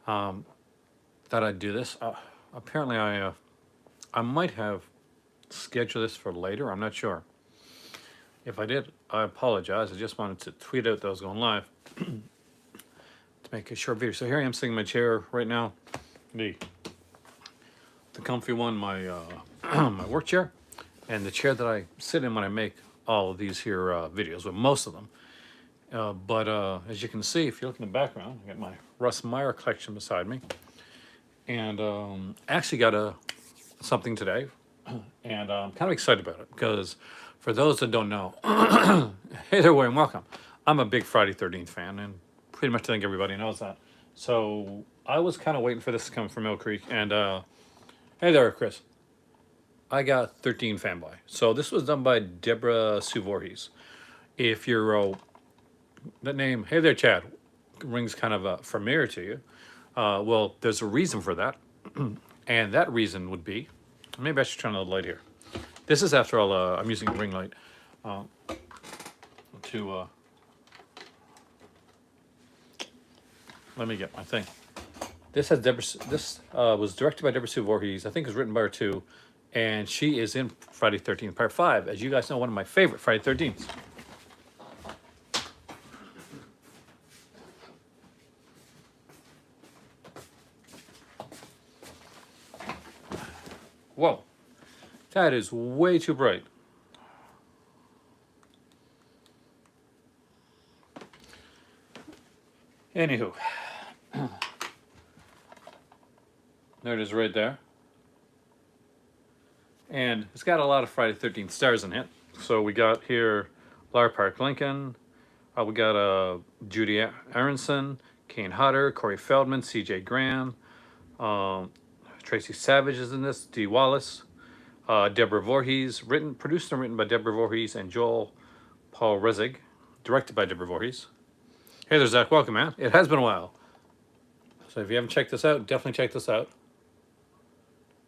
That I'd do this. Apparently, I might have scheduled this for later. I'm not sure. If I did, I apologize. I just wanted to tweet out that I was going live to make a short video. So here I am sitting in my chair right now, the the comfy one, my my work chair, and the chair that I sit in when I make all of these here videos, with most of them. But as you can see, if you look in the background, I got my Russ Meyer collection beside me, and actually got something today, and I'm kind of excited about it because for those that don't know, hey there, William, welcome. I'm a big Friday 13th fan, and pretty much I think everybody knows that. So I was kind of waiting for this to come from Mill Creek, and hey there, Chris. I got 13 fanboy. So this was done by Deborah Sue Voorhees. If you're that name, hey there, Chad, rings kind of familiar to you. Well, there's a reason for that, and that reason would be, maybe I should turn on the light here. This is, after all, I'm using a ring light to let me get my thing. This has Deborah. This was directed by Deborah Sue Voorhees. I think it was written by her too, and she is in Friday 13th Part 5. As you guys know, one of my favorite Friday 13th. Whoa, that is way too bright. Anywho, there it is right there. And it's got a lot of Friday 13th stars in it. So we got here Lara Park Lincoln, we got Judy Aronson, Kane Hodder, Corey Feldman, C.J. Graham, Tracy Savage is in this, Dee Wallace, Deborah Voorhees, produced and written by Deborah Voorhees and Joel Paul Rezig, directed by Deborah Voorhees. Hey there, Zach, welcome, man. It has been a while. So if you haven't checked this out, definitely check this out.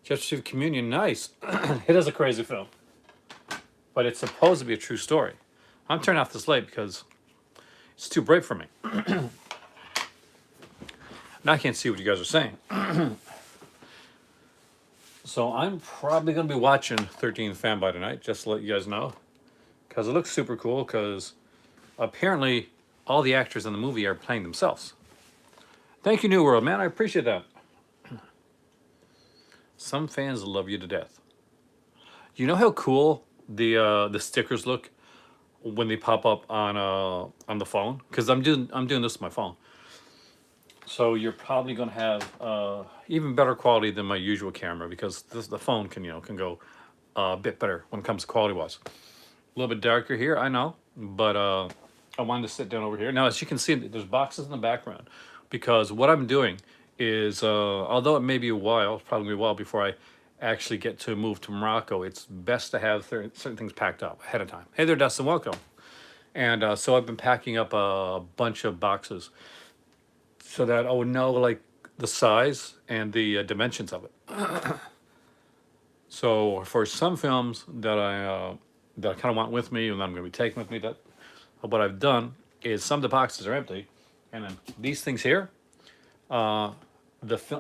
Just received communion, nice. It is a crazy film, but it's supposed to be a true story. I'm turning off this light because it's too bright for me. Now I can't see what you guys are saying. So I'm probably going to be watching 13th Fanboy tonight, just to let you guys know, because it looks super cool, because apparently all the actors in the movie are playing themselves. Thank you, New World, man. I appreciate that. Some fans love you to death. You know how cool the stickers look when they pop up on the phone? Because I'm doing this with my phone. So you're probably going to have even better quality than my usual camera, because the phone can go a bit better when it comes to quality wise. A little bit darker here, I know, but I wanted to sit down over here. Now, as you can see, there's boxes in the background, because what I'm doing is, although it may be a while, it's probably a while before I actually get to move to Morocco, it's best to have certain things packed up ahead of time. Hey there, Dustin, welcome. And so I've been packing up a bunch of boxes so that I would know like the size and the dimensions of it. So for some films that I kind of want with me and that I'm going to be taking with me, that what I've done is some of the boxes are empty, and then these things here, the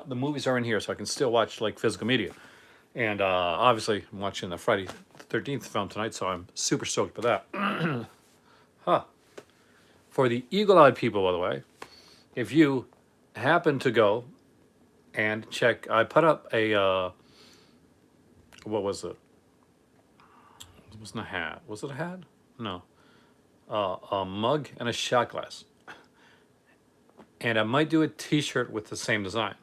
movies are in here, so I can still watch like physical media. And obviously I'm watching the Friday the 13th film tonight, so I'm super stoked for that. Huh. For the eagle-eyed people, by the way, if you happen to go and check, I put up a, what was it? It wasn't a hat. Was it a hat? No. A mug and a shot glass. And I might do a t-shirt with the same design.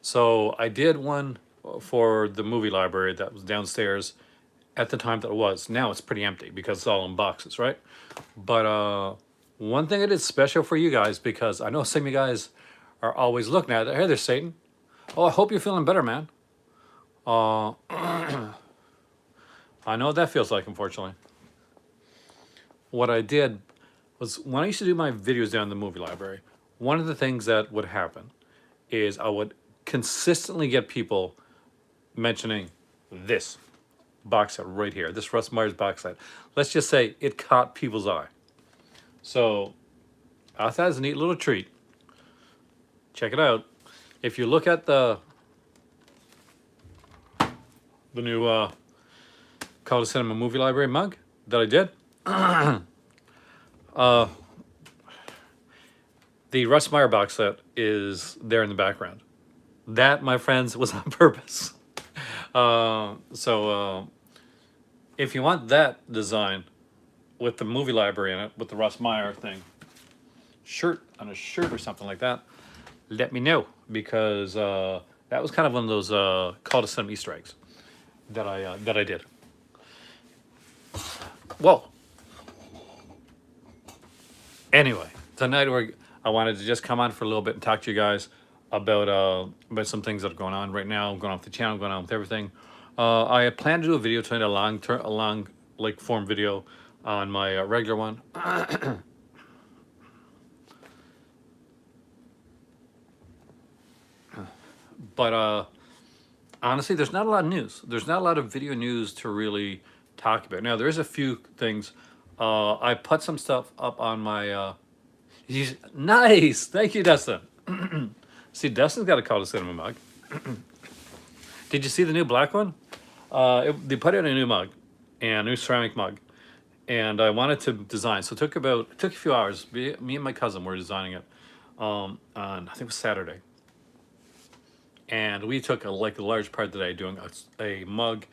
So I did one for the movie library that was downstairs at the time that it was. Now it's pretty empty because it's all in boxes, right? But one thing I did special for you guys, because I know some of you guys are always looking at it. Hey there, Satan. Oh, I hope you're feeling better, man. I know what that feels like, unfortunately. What I did was, when I used to do my videos down in the movie library, one of the things that would happen is I would consistently get people mentioning this box set right here, this Russ Myers box set. Let's just say it caught people's eye. So I thought it was a neat little treat. check it out. If you look at the new Call to Cinema Movie Library mug that I did, the Russ Meyer box set is there in the background. That, my friends, was on purpose. If you want that design with the movie library in it, with the Russ Meyer thing, on a shirt or something like that, let me know, because that was kind of one of those Call to Cinema Easter eggs that I did. Whoa. Anyway, tonight I wanted to just come on for a little bit and talk to you guys about some things that are going on right now, going on with the channel, going on with everything. I plan to do a video tonight, a long like form video on my regular one. But honestly, there's not a lot of news. There's not a lot of video news to really talk about. Now, there is a few things. I put some stuff up on my... nice! Thank you, Dustin. See, Dustin's got a Call to Cinema mug. Did you see the new black one? They put out a new mug, and a new ceramic mug. And I wanted to design. So it took a few hours. Me and my cousin were designing it on, I think it was Saturday. And we took a large part of the day doing a mug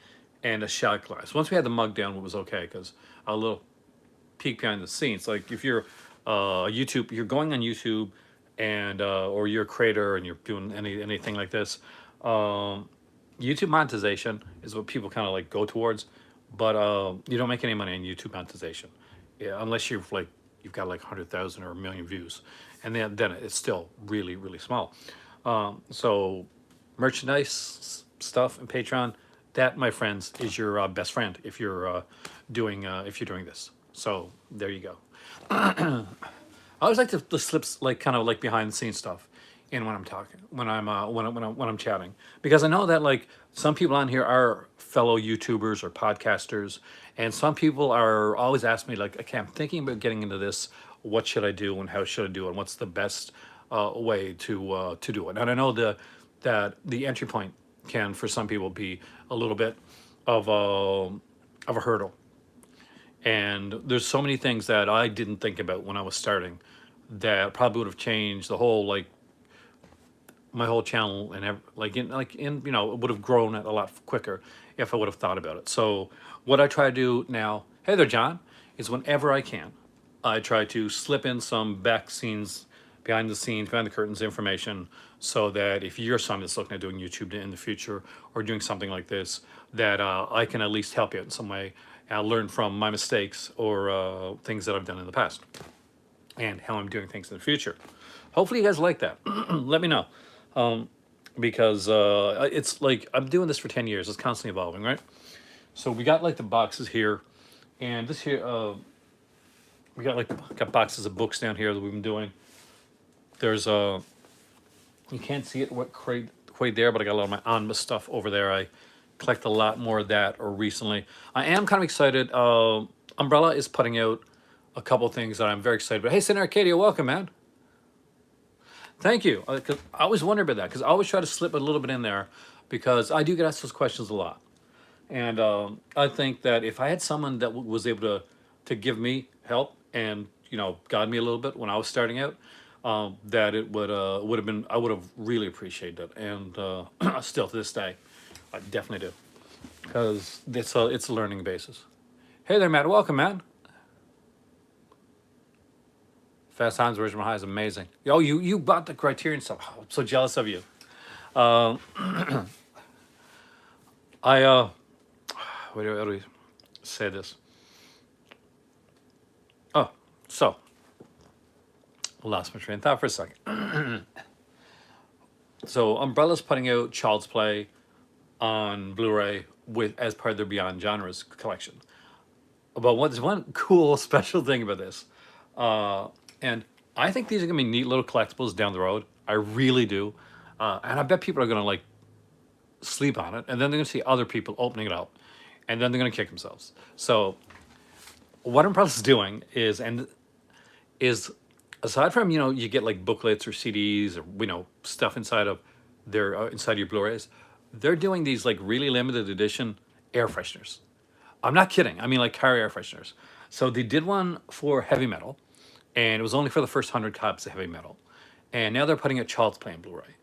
and a shot glass. Once we had the mug down, it was okay, because a little peek behind the scenes. Like if you're you're going on YouTube, and or you're a creator and you're doing anything like this, YouTube monetization is what people kind of like go towards, but you don't make any money on YouTube monetization, unless you've got like 100,000 or 1,000,000 views, and then it's still really, really small. So merchandise stuff and Patreon, that, my friends, is your best friend if you're doing this. So there you go. I always like to slip kind of behind the scenes stuff in when I'm talking, when I'm chatting, because I know that some people on here are fellow YouTubers or podcasters, and some people are always asking me okay, I'm thinking about getting into this. What should I do, and how should I do it, and what's the best way to do it? And I know that the entry point can, for some people, be a little bit of a hurdle. And there's so many things that I didn't think about when I was starting that probably would have changed the whole my whole channel, and it would have grown a lot quicker if I would have thought about it. So what I try to do now, hey there, John, is whenever I can, I try to slip in some behind the curtains information, so that if you're someone that's looking at doing YouTube in the future or doing something like this, that I can at least help you in some way. I'll learn from my mistakes or things that I've done in the past, and how I'm doing things in the future. Hopefully you guys like that. Let me know. Because it's I'm doing this for 10 years. It's constantly evolving, right? So we got the boxes here, and this here, we got boxes of books down here that we've been doing. There's you can't see it quite there, but I got a lot of my Anma stuff over there. I collect a lot more of that recently. I am kind of excited. Umbrella is putting out a couple things that I'm very excited about. Hey, Senator Arcadia, welcome, man. Thank you. Cause I always wonder about that, because I always try to slip a little bit in there, because I do get asked those questions a lot. And I think that if I had someone that was able to give me help and guide me a little bit when I was starting out, that it would have been, I would have really appreciated it. And still to this day, I definitely do, because it's a learning basis. Hey there, Matt. Welcome, man. Fast Times at Ridgemont High is amazing. Oh, you bought the Criterion stuff. Oh, I'm so jealous of you. How do we say this? Oh, so I lost my train of thought for a second. So Umbrella's putting out Child's Play on Blu-ray as part of their Beyond Genres collection. But there's one cool special thing about this, and I think these are gonna be neat little collectibles down the road. I really do, and I bet people are gonna sleep on it, and then they're gonna see other people opening it up, and then they're gonna kick themselves. So what Umbrella's doing is aside from, you get like booklets or CDs or, stuff inside of their, inside your Blu-rays, they're doing these like really limited edition air fresheners. I'm not kidding. I mean, like car air fresheners. So they did one for heavy metal, and it was only for the first 100 copies of heavy metal. And now they're putting out Child's Play on Blu-ray.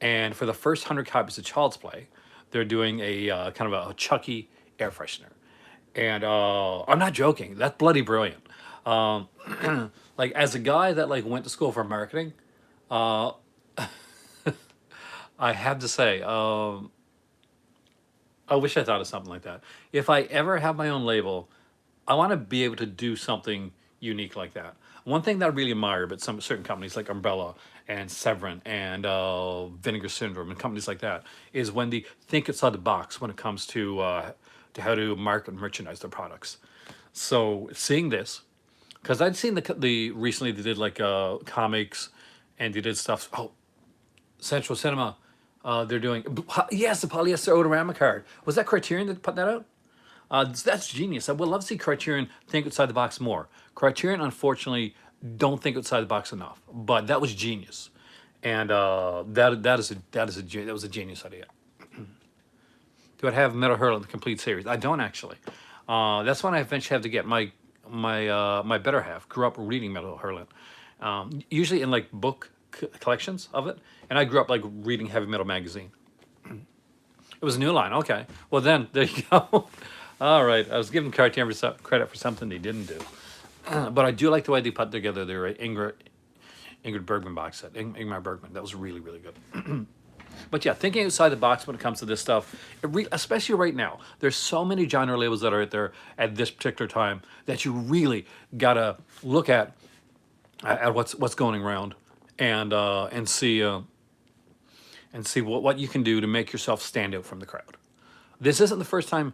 And for the first 100 copies of Child's Play, they're doing a kind of a Chucky air freshener. And I'm not joking. That's bloody brilliant. Um, like as a guy that like went to school for marketing, uh, I have to say, I wish I thought of something like that. If I ever have my own label, I want to be able to do something unique like that. One thing that I really admire about some certain companies like Umbrella and Severin and Vinegar Syndrome and companies like that is when they think outside the box when it comes to how to market and merchandise their products. So seeing this, because I'd seen the recently they did like comics and they did stuff. Oh, Central Cinema, they're doing, yes, the polyester odorama card. Was that Criterion that put that out? That's genius. I would love to see Criterion think outside the box more. Criterion, unfortunately, don't think outside the box enough. But that was genius, and that was a genius idea. Do I have Metal Hurlant the complete series? I don't actually. That's when I eventually have to get my better half. Grew up reading Metal Hurlant, usually in like book collections of it, and I grew up like reading heavy metal magazine. It was a new line. Okay, well then there you go. All right, I was giving Cartier credit for something they didn't do, but I do like the way they put together their Ingrid Bergman box set. Ingmar Bergman, that was really really good. But yeah, thinking outside the box when it comes to this stuff, especially right now, there's so many genre labels that are out there at this particular time that you really gotta look at what's going around and see what you can do to make yourself stand out from the crowd. This isn't the first time.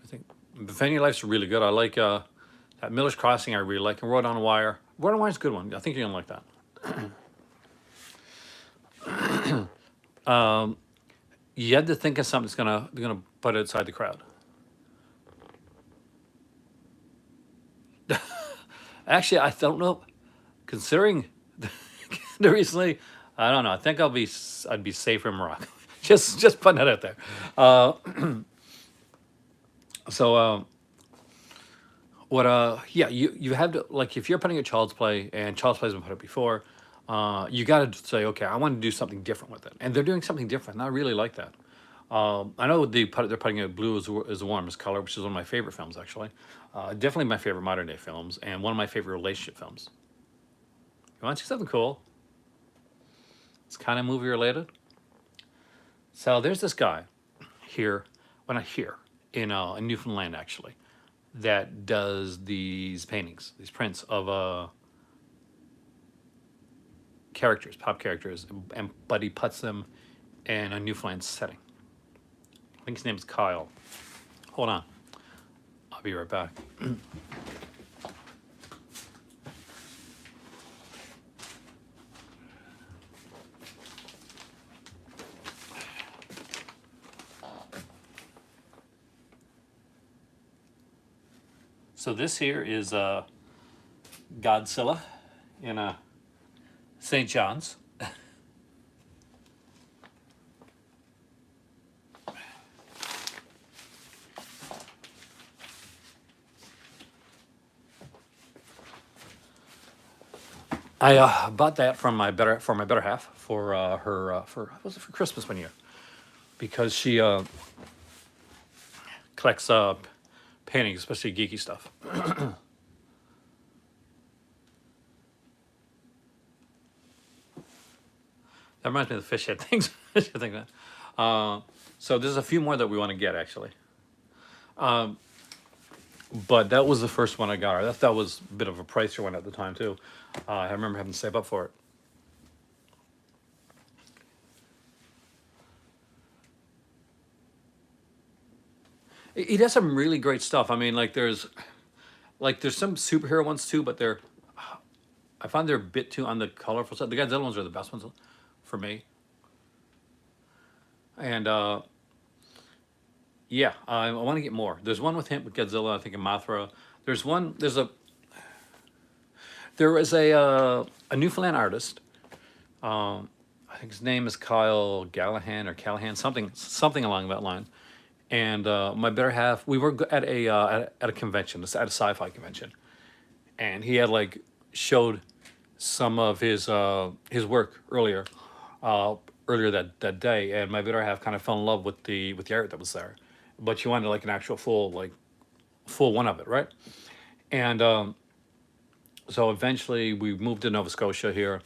I think Bethania Life's really good. I like that Miller's Crossing. I really like, and Road on a Wire. Road on a Wire's a good one. I think you're gonna like that. You had to think of something that's gonna put it outside the crowd. Actually, I don't know. Considering the recently, I don't know. I think I'd be safer in Morocco. just putting that out there. Uh, so what? Yeah, you have to like if you're putting a Child's Play and Child's Play's been put up before. You got to say, okay, I want to do something different with it, and they're doing something different. And I really like that. I know they're putting out Blue is the Warmest Color, which is one of my favorite films, actually. Definitely my favorite modern day films, and one of my favorite relationship films. You want to see something cool? It's kind of movie related. So there's this guy here, well not here, in Newfoundland actually, that does these paintings, these prints of characters, pop characters, but he puts them in a Newfoundland setting. I think his name's Kyle. Hold on. I'll be right back. So this here is Godzilla in a St. John's. I bought that from my better half for her for was it for Christmas one year because she collects paintings, especially geeky stuff. That reminds me of the fish head things. Fish head thing, so there's a few more that we want to get actually. But that was the first one I got her. That was a bit of a pricier one at the time too. I remember having to save up for it. He does some really great stuff. I mean, there's some superhero ones too, but I find they're a bit too on the colorful side. The Godzilla ones are the best ones for me. And yeah, I want to get more. There's one with him with Godzilla, I think in Mothra. There's There was a Newfoundland artist. I think his name is Kyle Gallahan or Callahan, something along that line. And my better half, we were at a convention, at a sci-fi convention, and he had like showed some of his work earlier that day, and my better half kind of fell in love with the art that was there, but she wanted like an actual full one of it, right? And so eventually we moved to Nova Scotia here,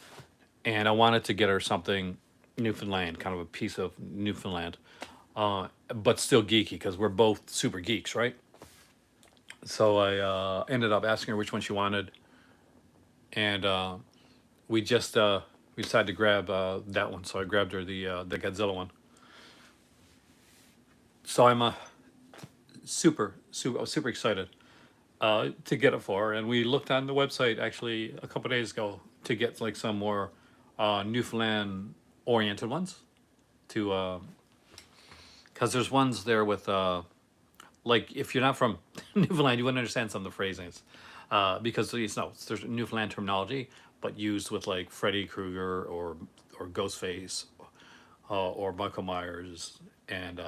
and I wanted to get her something Newfoundland, kind of a piece of Newfoundland, but still geeky because we're both super geeks, right? So I ended up asking her which one she wanted, and we just we decided to grab that one. So I grabbed her the Godzilla one. So I'm I was super excited to get it for her, and we looked on the website actually a couple days ago to get like some more Newfoundland oriented ones to because there's ones there with like if you're not from Newfoundland, you wouldn't understand some of the phrasings because there's Newfoundland terminology, but used with like Freddy Krueger or Ghostface or Michael Myers, and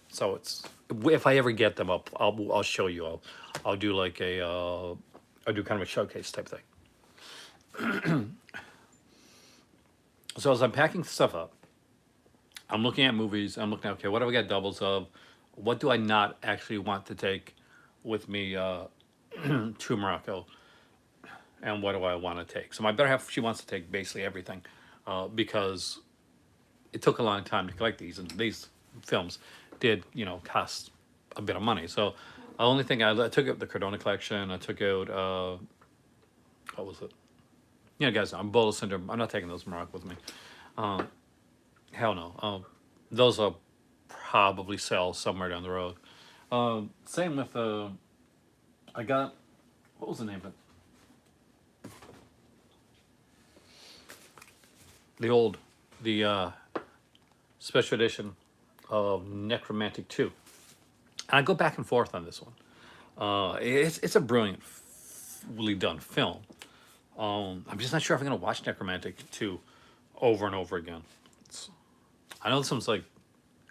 so it's if I ever get them up, I'll show you. I'll do like I'll do kind of a showcase type thing. So as I'm packing stuff up, I'm looking at movies. I'm looking at, okay, what have I got doubles of? What do I not actually want to take with me to Morocco? And what do I want to take? So my better half, she wants to take basically everything because it took a long time to collect these, and these films did, cost a bit of money. So the only thing I took out the Cardona collection. I took out what was it? Guys, I'm Bola Syndrome. I'm not taking those Morocco with me. Hell no. Those will probably sell somewhere down the road. Same with I got, what was the name of it? The special edition of Necromantic 2. And I go back and forth on this one. It's a brilliantly done film. I'm just not sure if I'm going to watch Necromantic 2 over and over again. I know this one's like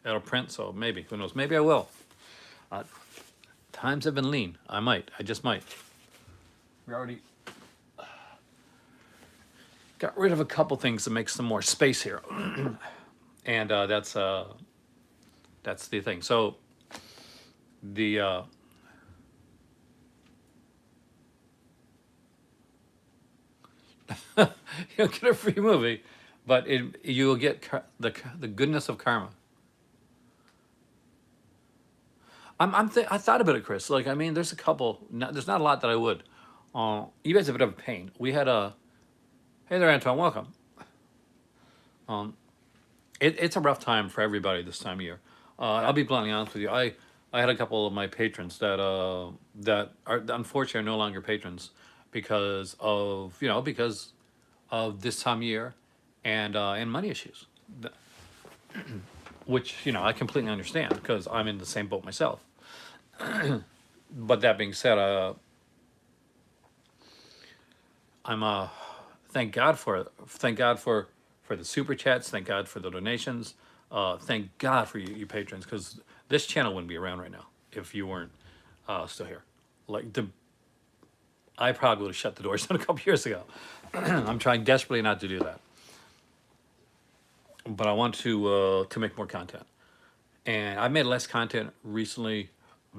out of print, so maybe, who knows? Maybe I will. Times have been lean. I just might. We already got rid of a couple things to make some more space here. And that's the thing. So the you don't get a free movie, but you will get the goodness of karma. I thought about it, Chris. Like, I mean, there's a couple. There's not a lot that I would. You guys have a bit of a pain. We had a. Hey there, Anton. Welcome. It's a rough time for everybody this time of year. I'll be bluntly honest with you. I had a couple of my patrons that that are unfortunately are no longer patrons because of this time of year and money issues, which I completely understand because I'm in the same boat myself. But that being said, I'm thank God for the super chats. Thank God for the donations. Thank God for you patrons, because this channel wouldn't be around right now if you weren't still here. I probably would have shut the doors down a couple years ago. I'm trying desperately not to do that, but I want to make more content, and I've made less content recently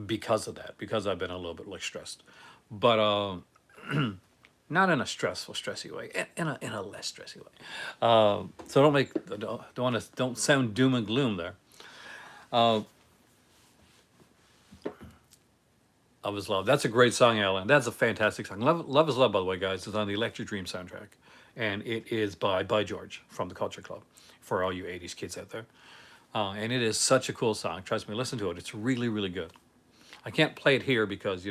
because of that, because I've been a little bit like stressed, but not in a stressy way, in a less stressy way. So don't sound doom and gloom there. Love is Love. That's a great song, Alan. That's a fantastic song. Love is Love, by the way, guys, is on the Electric Dream soundtrack. And it is by George from the Culture Club, for all you 80s kids out there. And it is such a cool song. Trust me, listen to it. It's really, really good. I can't play it here because,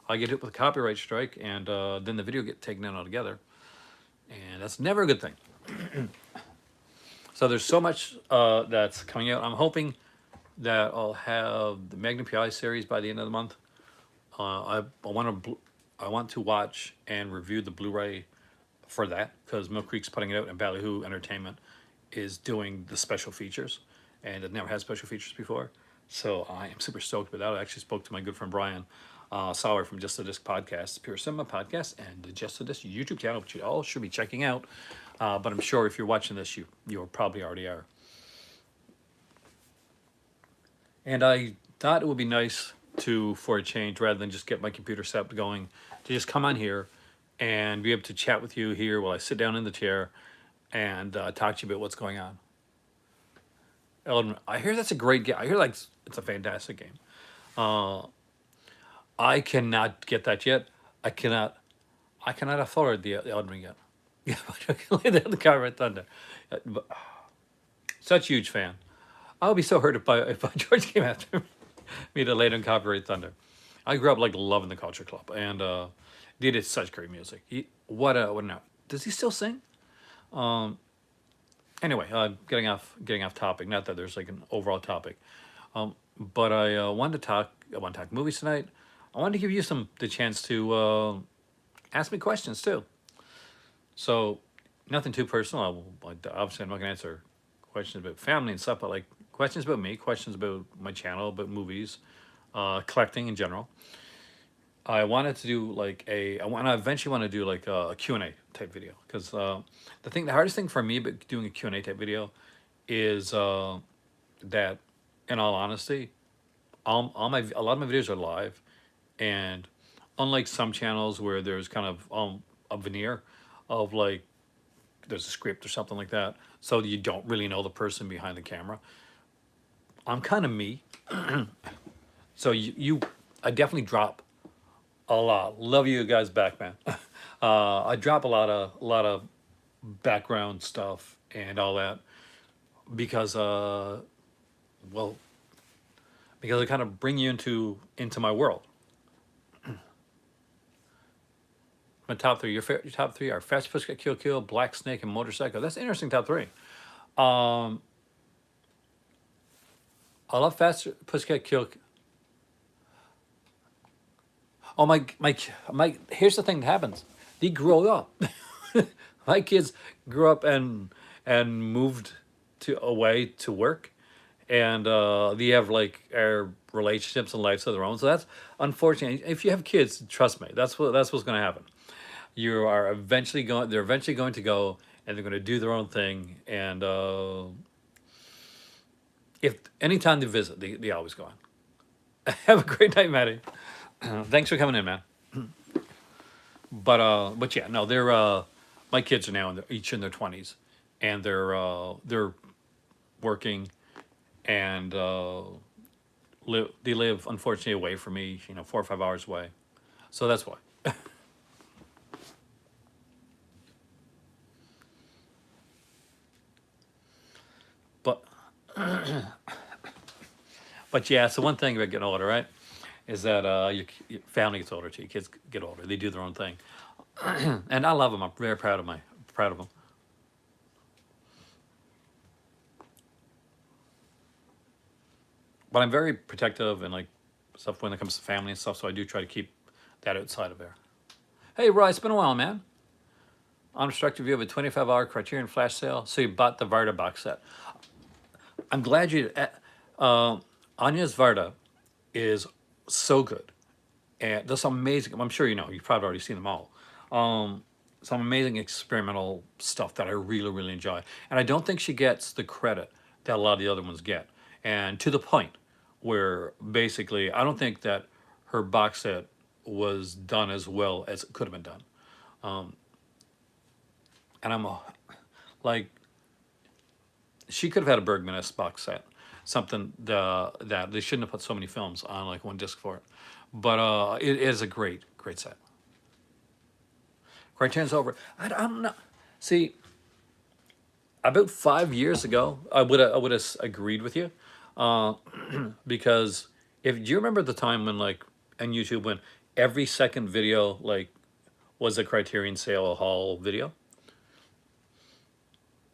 I get hit with a copyright strike, and then the video get taken down altogether. And that's never a good thing. So there's so much that's coming out. I'm hoping that I'll have the Magnum PI series by the end of the month. I want to I want to watch and review the Blu-ray for that because Mill Creek's putting it out and Ballyhoo Entertainment is doing the special features, and it never had special features before. So I am super stoked with that. I actually spoke to my good friend Brian Sauer from Just a Disc Podcast, Pure Cinema Podcast, and the Just a Disc YouTube channel, which you all should be checking out. But I'm sure if you're watching this, you probably already are. And I thought it would be nice to, for a change, rather than just get my computer set up going, to just come on here and be able to chat with you here while I sit down in the chair and talk to you about what's going on. Elden, I hear that's a great game. I hear like it's a fantastic game. I cannot get that yet. I cannot. I cannot afford the Elden Ring yet. Yeah, but I can lay down the Copyright Thunder. Such a huge fan. I would be so hurt if George came after me to lay down Copyright Thunder. I grew up like loving the Culture Club, and he did such great music. What now? Does he still sing? Anyway, getting off topic. Not that there's like an overall topic, but I wanted to talk. I want to talk movies tonight. I wanted to give you the chance to ask me questions too. So nothing too personal. Obviously, I'm not gonna answer questions about family and stuff, but like questions about me, questions about my channel, about movies, collecting in general. I wanted to do like I eventually want to do like a Q&A type video because the hardest thing for me about doing a Q&A type video is that, in all honesty, a lot of my videos are live, and unlike some channels where there's kind of a veneer of like there's a script or something like that, so you don't really know the person behind the camera. I'm kind of me, so I definitely drop a lot. Love you guys back, man. I drop a lot of background stuff and all that because because I kind of bring you into my world. My top three. Your top three are Fast Pussycat Kill Kill, Black Snake, and Motorcycle. That's an interesting top three. I love Fast Pussycat Kill. Oh my! Here's the thing that happens. They grow up. My kids grew up and moved away to work, and they have like relationships and lives of their own. So that's unfortunate. If you have kids, trust me, that's what's going to happen. You are eventually going. They're eventually going to go, and they're going to do their own thing. And if anytime they visit, they always go on. Have a great night, Maddie. Thanks for coming in, man. But yeah, no, they're my kids are now each in their 20s, and they're working, and they live unfortunately away from me, 4 or 5 hours away, so that's why. But but yeah, so one thing about getting older, right, is that your family gets older too. Your kids get older; they do their own thing, and I love them. I'm very proud of them. But I'm very protective and like stuff when it comes to family and stuff. So I do try to keep that outside of there. Hey, Roy, it's been a while, man. Unobstructed review of a 25-hour Criterion flash sale. So you bought the Varda box set. I'm glad you. Anya's Varda is so good, and there's some amazing. I'm sure you know. You've probably already seen them all. Some amazing experimental stuff that I really, really enjoy, and I don't think she gets the credit that a lot of the other ones get. And to the point where basically, I don't think that her box set was done as well as it could have been done. And I'm like, she could have had a Bergman-esque box set, something that they shouldn't have put so many films on like one disc for it. But it is a great set. Criterion's over. I don't know. See, about 5 years ago, I would have agreed with you, because do you remember the time when like on YouTube when every second video like was a Criterion sale haul video?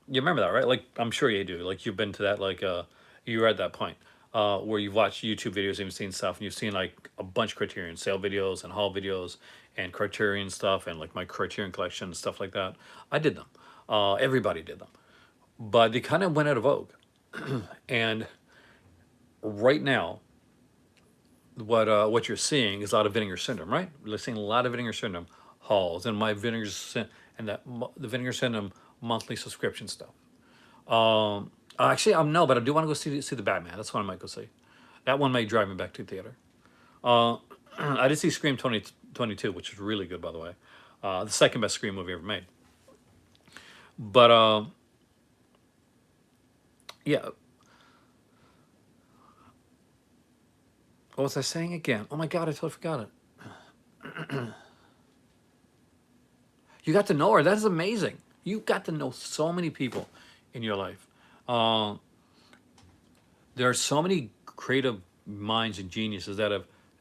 You remember that, right? Like, I'm sure you do. Like, you've been to that, like, you were at that point where you've watched YouTube videos and you've seen stuff, and you've seen, like, a bunch of Criterion sale videos and haul videos and Criterion stuff, and like my Criterion collection and stuff like that. I did them. Everybody did them, but they kind of went out of vogue. And right now, what you're seeing is a lot of Vinegar Syndrome, right? We're seeing a lot of Vinegar Syndrome hauls and my and the Vinegar Syndrome monthly subscription stuff. Actually, no, but I do want to go see the Batman. That's what I might go see. That one may drive me back to the theater. I did see Scream 2022, which is really good, by the way. The second best Scream movie ever made. But yeah, what was I saying again? Oh my God, I totally forgot it. You got to know her. That is amazing. You got to know so many people in your life. Uh, there are so many creative minds and geniuses that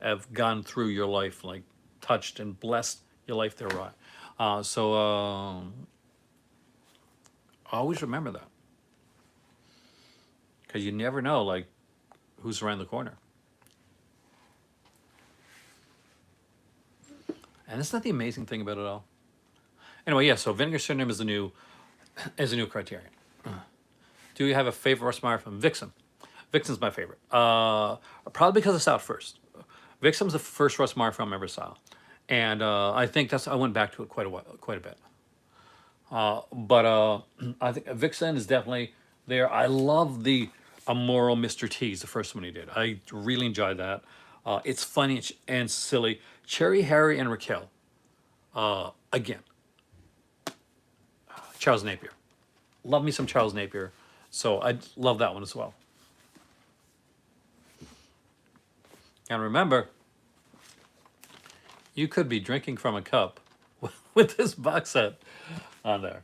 have gone through your life, like touched and blessed your life there, right? Always remember that, because you never know, like, who's around the corner. And that's not the amazing thing about it all. Anyway, yeah. So Vinegar Syndrome is a new criterion. Do you have a favorite Russ Meyer film? Vixen. Vixen's my favorite. Probably because it's out first. Vixen's the first Russ Meyer film I ever saw, and I think I went back to it quite a bit. But I think Vixen is definitely there. I love the Immoral Mr. T's, the first one he did. I really enjoyed that. It's funny and silly. Cherry, Harry, and Raquel. Again, Charles Napier. Love me some Charles Napier. So I love that one as well. And remember, you could be drinking from a cup with this box set on there.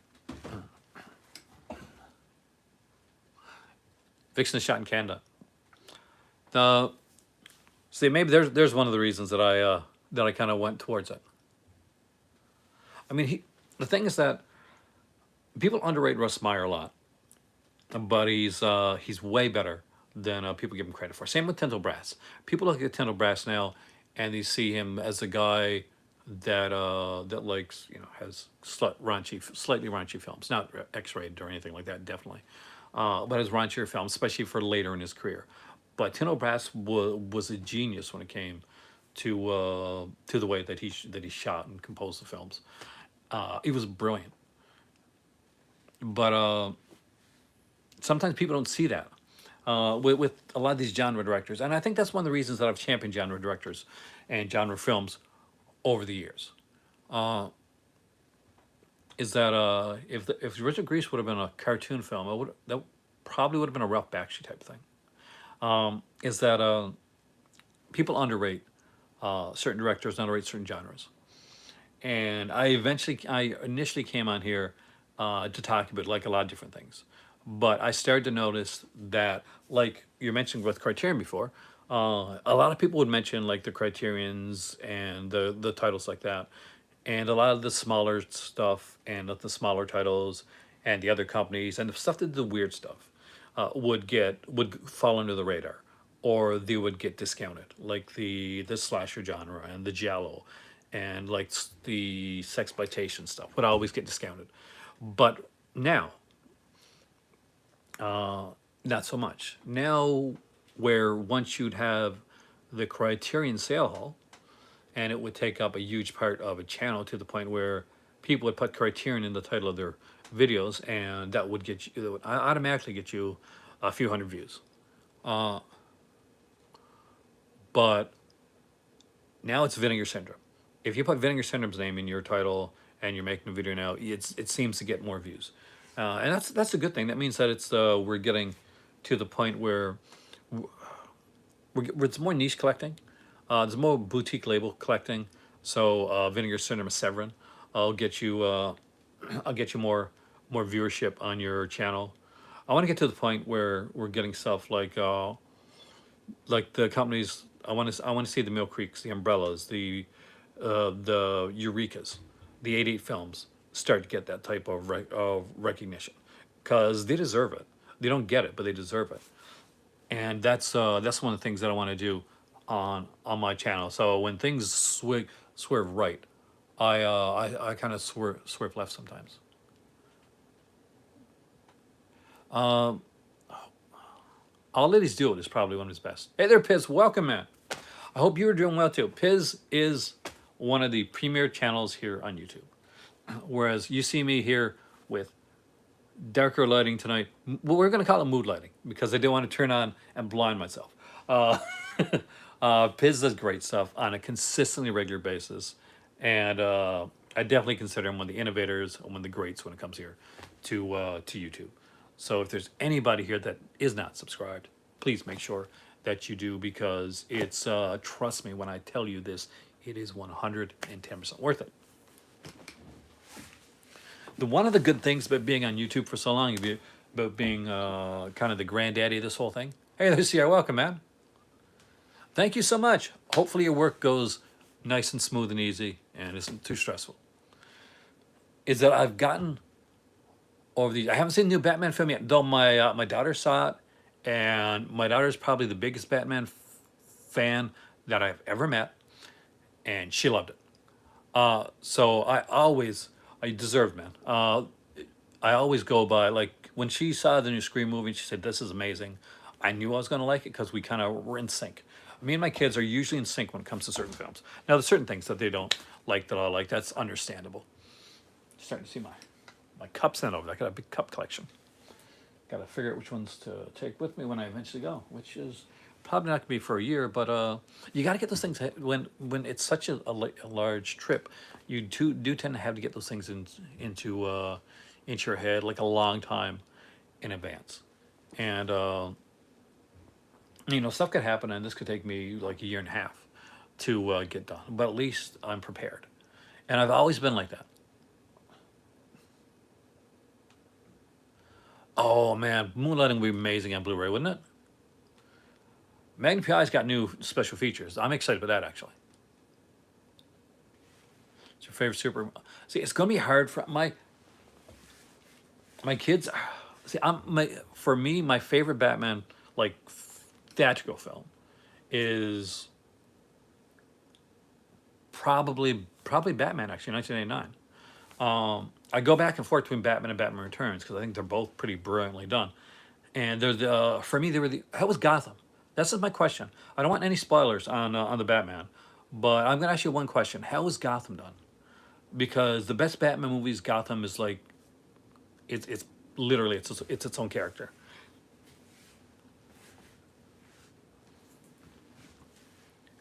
Vixen is shot in Canada. See, maybe there's one of the reasons that I kind of went towards it. I mean, the thing is that people underrate Russ Meyer a lot, but he's way better than people give him credit for. Same with Tinto Brass. People look at Tinto Brass now, and they see him as a guy that likes, has slightly raunchy films, not X-rated or anything like that, definitely, but has raunchier films, especially for later in his career. But Tinto Brass was a genius when it came to the way that he shot and composed the films. It was brilliant. But sometimes people don't see that with a lot of these genre directors, and I think that's one of the reasons that I've championed genre directors and genre films over the years. Is that if Richard Grease would have been a cartoon film, that probably would have been a Ralph Bakshi type thing. Is that people underrate certain directors, underrate certain genres. And I initially came on here to talk about like a lot of different things, but I started to notice that, like you mentioned with Criterion before, a lot of people would mention like the Criterions and the titles like that, and a lot of the smaller stuff and the smaller titles and the other companies and the stuff that the weird stuff would fall under the radar, or they would get discounted, like the slasher genre and the giallo, and like the sexploitation stuff would always get discounted. But now, not so much. Now, where once you'd have the Criterion sale hall, and it would take up a huge part of a channel to the point where people would put Criterion in the title of their videos, and that would automatically get you a few hundred views. But now it's Vinegar Syndrome. If you put Vinegar Syndrome's name in your title and you're making a video now, it seems to get more views, and that's a good thing. That means that we're getting to the point where it's more niche collecting. There's more boutique label collecting. So Vinegar Syndrome is Severin. I'll get you more viewership on your channel. I want to get to the point where we're getting stuff like the companies. I want to see the Mill Creeks, the Umbrellas, the Eurekas, the 88 films start to get that type of recognition, because they deserve it. They don't get it, but they deserve it. And that's one of the things that I want to do on my channel. So when things swerve right, I kind of swerve left sometimes. Um, All Ladies Do It is probably one of his best. Hey there, Piz. Welcome, man. I hope you are doing well too. Piz is one of the premier channels here on YouTube. Whereas you see me here with darker lighting tonight. Well, we're going to call it mood lighting because I don't want to turn on and blind myself. Uh, Piz does great stuff on a consistently regular basis. And I definitely consider him one of the innovators and one of the greats when it comes here to YouTube. So if there's anybody here that is not subscribed, please make sure that you do because it's, trust me when I tell you this, it is 110% worth it. One of the good things about being on YouTube for so long, about being kind of the granddaddy of this whole thing. Hey there, Sierra, welcome, man. Thank you so much. Hopefully your work goes nice and smooth and easy and isn't too stressful. Is that I've gotten over these. I haven't seen the new Batman film yet, though my daughter saw it, and my daughter's probably the biggest Batman fan that I've ever met, and she loved it. So I deserve, man. I always go by, like, when she saw the new Scream movie and she said, this is amazing, I knew I was going to like it because we kind of were in sync. Me and my kids are usually in sync when it comes to certain films. Now, there's certain things that they don't like that I like. That's understandable. Starting to see my cups in over there. I got a big cup collection. Got to figure out which ones to take with me when I eventually go, which is probably not going to be for a year, but you got to get those things when it's such a large trip. You do tend to have to get those things into your head like a long time in advance, and stuff could happen, and this could take me like a year and a half to get done. But at least I'm prepared, and I've always been like that. Oh man, Moonlighting would be amazing on Blu-ray, wouldn't it? Magnum PI's got new special features. I'm excited for that, actually. It's your favorite super? See, it's gonna be hard for my kids. See, for me, my favorite Batman like theatrical film is probably Batman, actually, 1989. I go back and forth between Batman and Batman Returns because I think they're both pretty brilliantly done. And for me, how was Gotham? This is my question. I don't want any spoilers on the Batman, but I'm gonna ask you one question: how was Gotham done? Because the best Batman movies, Gotham is like, it's literally it's its own character.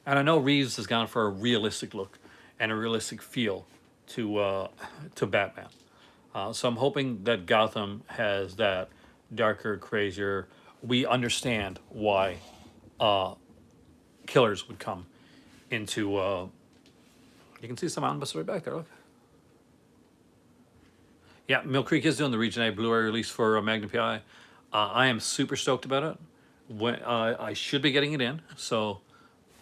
And I know Reeves has gone for a realistic look and a realistic feel to Batman. So I'm hoping that Gotham has that darker, crazier. We understand why killers would come into. You can see some omnibus right back there. Look. Yeah, Mill Creek is doing the Region A Blu-ray release for Magnum PI. I am super stoked about it. When I should be getting it in, so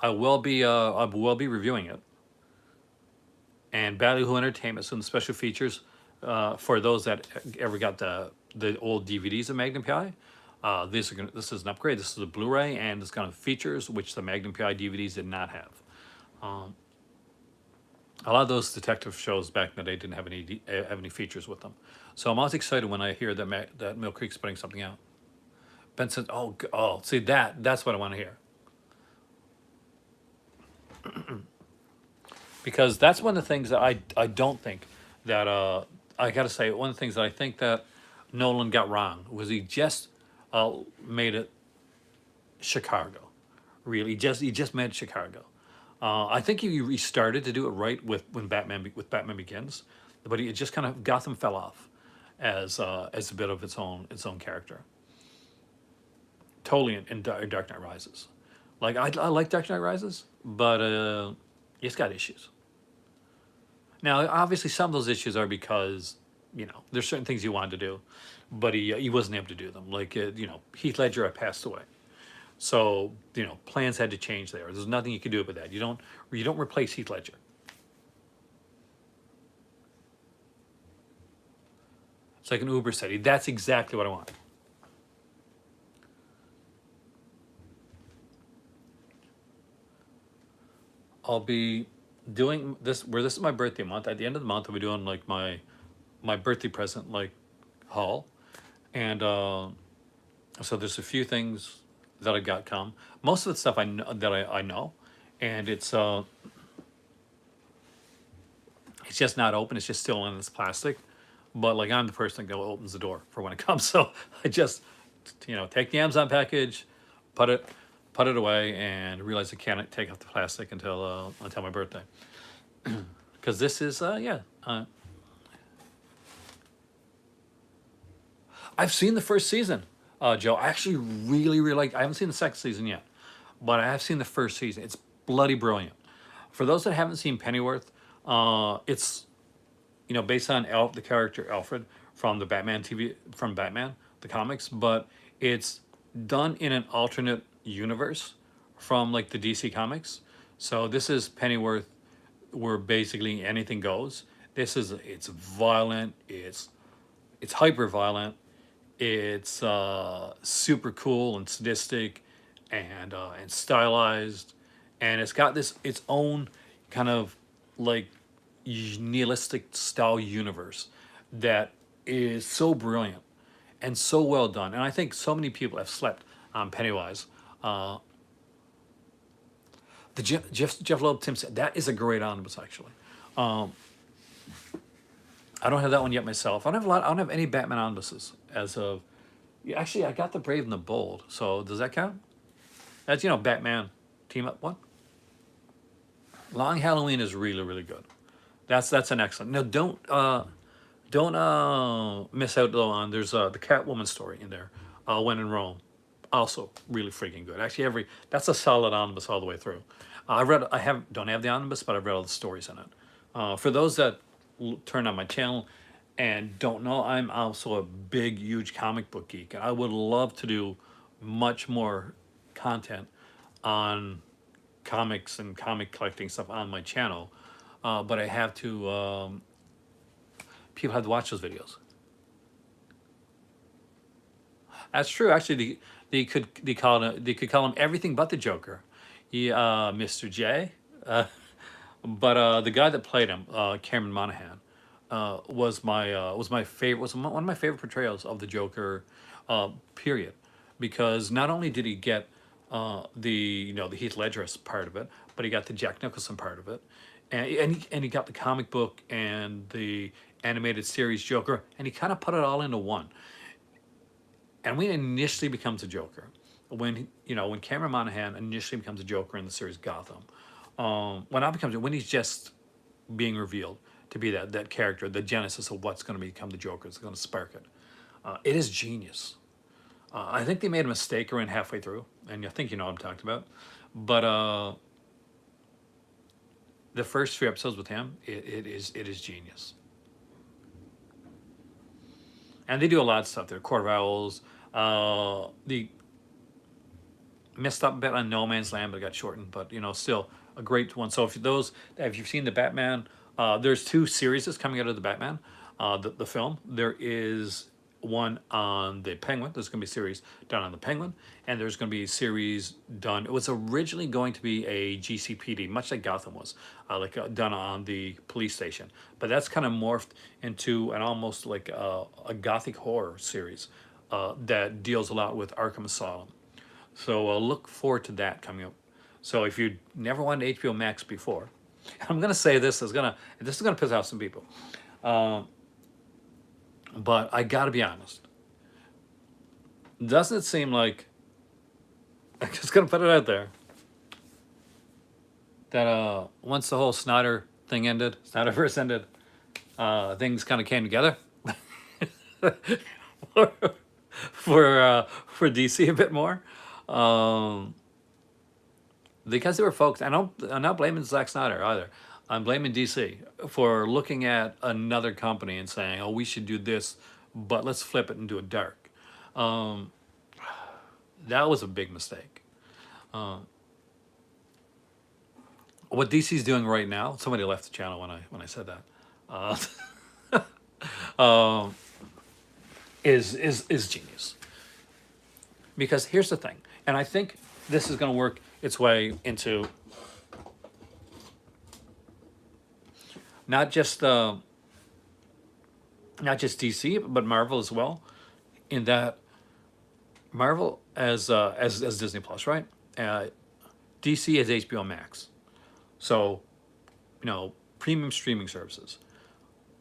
I will be reviewing it. And Ballyhoo Entertainment, some special features for those that ever got the old DVDs of Magnum PI. This is an upgrade. This is a Blu-ray, and it's got features which the Magnum PI DVDs did not have. A lot of those detective shows back in the day didn't have any features with them. So I'm always excited when I hear that Mill Creek's putting something out. Ben said, "Oh, see that's what I want to hear." Because that's one of the things that I don't think that I gotta say, one of the things that I think that Nolan got wrong was he just made it Chicago. Really, he just made Chicago. I think he restarted to do it right with Batman Begins, but it just kind of Gotham fell off as a bit of its own character. Totally in Dark Knight Rises. Like I like Dark Knight Rises, but it's got issues. Now, obviously, some of those issues are because there's certain things he wanted to do, but he wasn't able to do them. Like Heath Ledger had passed away, so plans had to change there. There's nothing you can do about that. You don't replace Heath Ledger. It's like an Uber said. That's exactly what I want. I'll be doing this where this is my birthday month. At the end of the month, I'll be doing like my birthday present like haul, and so there's a few things that I got come. Most of the stuff I know that I know, and it's just not open. It's just still in this plastic. But like I'm the person that opens the door for when it comes. So I just take the Amazon package, put it put it away, and realize I can't take off the plastic until my birthday. Because this is yeah. I've seen the first season, Joe. I actually really like. I haven't seen the second season yet, but I have seen the first season. It's bloody brilliant. For those that haven't seen Pennyworth, it's based on the character Alfred from the Batman the comics, but it's done in an alternate universe from like the DC comics. So this is Pennyworth, where basically anything goes. It's violent. It's hyper violent. It's super cool and sadistic, and stylized, and it's got its own kind of like nihilistic style universe that is so brilliant and so well done. And I think so many people have slept on Pennywise. Uh, the Jeff Loeb Tim said that is a great omnibus actually. Um, I don't have that one yet myself. I don't have any Batman omnibuses as of. Yeah, actually, I got the Brave and the Bold. So does that count? That's Batman team up one. Long Halloween is really good. That's an excellent. No, don't miss out though on there's the Catwoman story in there. When in Rome, also really freaking good. Actually, that's a solid omnibus all the way through. I don't have the omnibus, but I've read all the stories in it. For those that turn on my channel and don't know, I'm also a big, huge comic book geek, and I would love to do much more content on comics and comic collecting stuff on my channel. But I have to. People have to watch those videos. That's true. Actually, they could call him everything but the Joker. Mr. J. But the guy that played him, Cameron Monaghan, was my favorite. Was one of my favorite portrayals of the Joker, period, because not only did he get the Heath Ledger part of it, but he got the Jack Nicholson part of it, and he got the comic book and the animated series Joker, and he kind of put it all into one. And when he initially becomes a Joker, when Cameron Monaghan initially becomes a Joker in the series Gotham, when he's just being revealed to be that character, the genesis of what's going to become the Joker, it's going to spark it. It is genius. I think they made a mistake around halfway through, and I think you know what I'm talking about. But the first few episodes with him, it is genius. And they do a lot of stuff there. Court of Owls. The messed up a bit on No Man's Land, but it got shortened. But still a great one. So if you've seen the Batman, there's two series coming out of the Batman, the film. There is one on the Penguin. There's going to be a series done on the Penguin, and there's going to be a series done. It was originally going to be a GCPD, much like Gotham was, done on the police station. But that's kind of morphed into an almost like a gothic horror series that deals a lot with Arkham Asylum. So look forward to that coming up. So if you never wanted HBO Max before, I'm gonna say this is gonna piss off some people. But I gotta be honest. Doesn't it seem like, I'm just gonna put it out there, that once the whole Snyderverse ended, things kind of came together for, for DC a bit more, because they were folks. I'm not blaming Zack Snyder either. I'm blaming DC for looking at another company and saying, "Oh, we should do this, but let's flip it and do it dark." That was a big mistake. What DC's doing right now, somebody left the channel when I said that, is genius. Because here's the thing, and I think this is going to work its way into not just uh, not just DC, but Marvel as well. In that Marvel as Disney Plus, right? Uh, DC has HBO Max, so premium streaming services.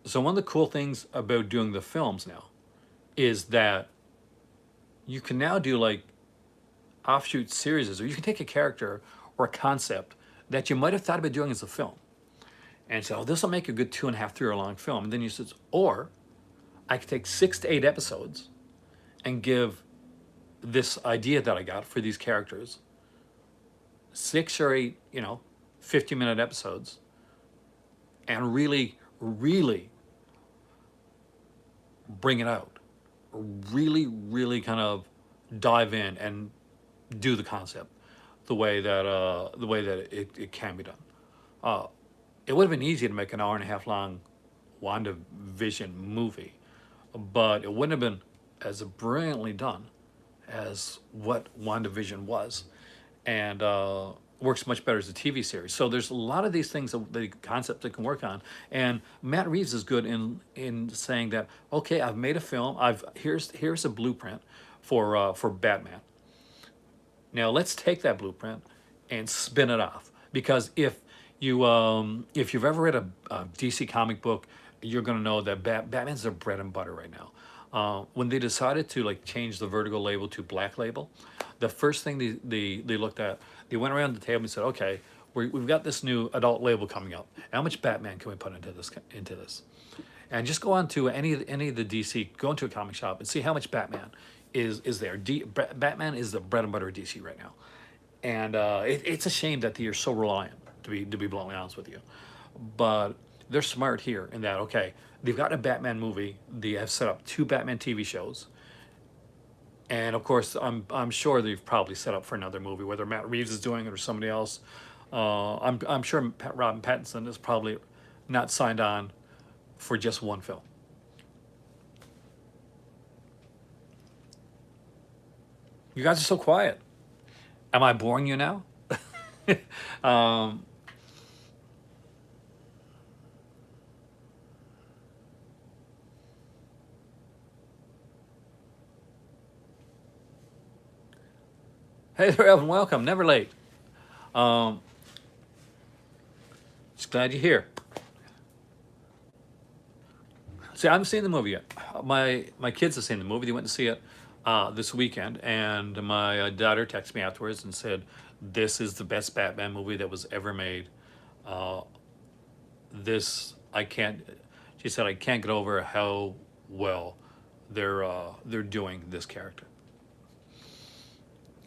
So one of the cool things about doing the films now is that you can now do like offshoot series, or you can take a character or a concept that you might have thought about doing as a film, and say, "Oh, this will make a good 2.5, 3 hour long film." And then you says, or I could take 6 to 8 episodes and give this idea that I got for these characters 6 or 8, 50-minute episodes, and really, really bring it out. Really, really kind of dive in and do the concept the way that it can be done. Uh, it would have been easy to make an hour and a half long WandaVision movie, but it wouldn't have been as brilliantly done as what WandaVision was, and works much better as a TV series. So there's a lot of these things, that the concepts they can work on, and Matt Reeves is good in saying that, okay, I've made a film. Here's a blueprint for Batman. Now let's take that blueprint and spin it off. Because if you've ever read a DC comic book, you're going to know that Batman's their bread and butter right now. When they decided to like change the Vertigo label to Black Label, the first thing they looked at, they went around the table and said, okay, we've got this new adult label coming up. How much Batman can we put into this? And just go on to any of the DC, go into a comic shop and see how much Batman is there. Batman is the bread and butter of DC right now, and it's a shame that they're so reliant. To be bluntly honest with you, but they're smart here in that, okay, they've got a Batman movie. They have set up 2 Batman TV shows, and of course, I'm sure they've probably set up for another movie, whether Matt Reeves is doing it or somebody else. I'm sure Robin Pattinson is probably not signed on for just one film. You guys are so quiet. Am I boring you now? um, hey there, Evan. Welcome. Never late. Um, just glad you're here. See, I haven't seen the movie yet. My kids have seen the movie. They went to see it this weekend, and my daughter texted me afterwards and said, "This is the best Batman movie that was ever made." Uh, this I can't. She said, "I can't get over how well they're doing this character."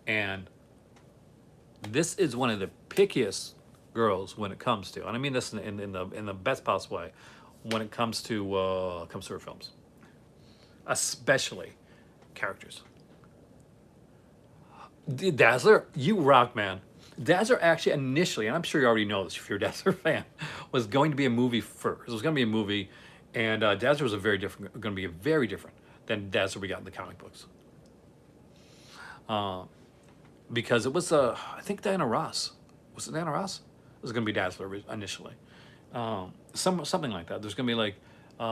And this is one of the pickiest girls when it comes to, and I mean this in the best possible way, when it comes to her films, especially characters. Dazzler, you rock, man. Dazzler actually initially, and I'm sure you already know this if you're a Dazzler fan, was going to be a movie first. It was going to be a movie, and Dazzler was going to be a very different than Dazzler we got in the comic books. Uh, because it was, I think Diana Ross. Was it Diana Ross? It was going to be Dazzler initially. Something like that. There's going to be like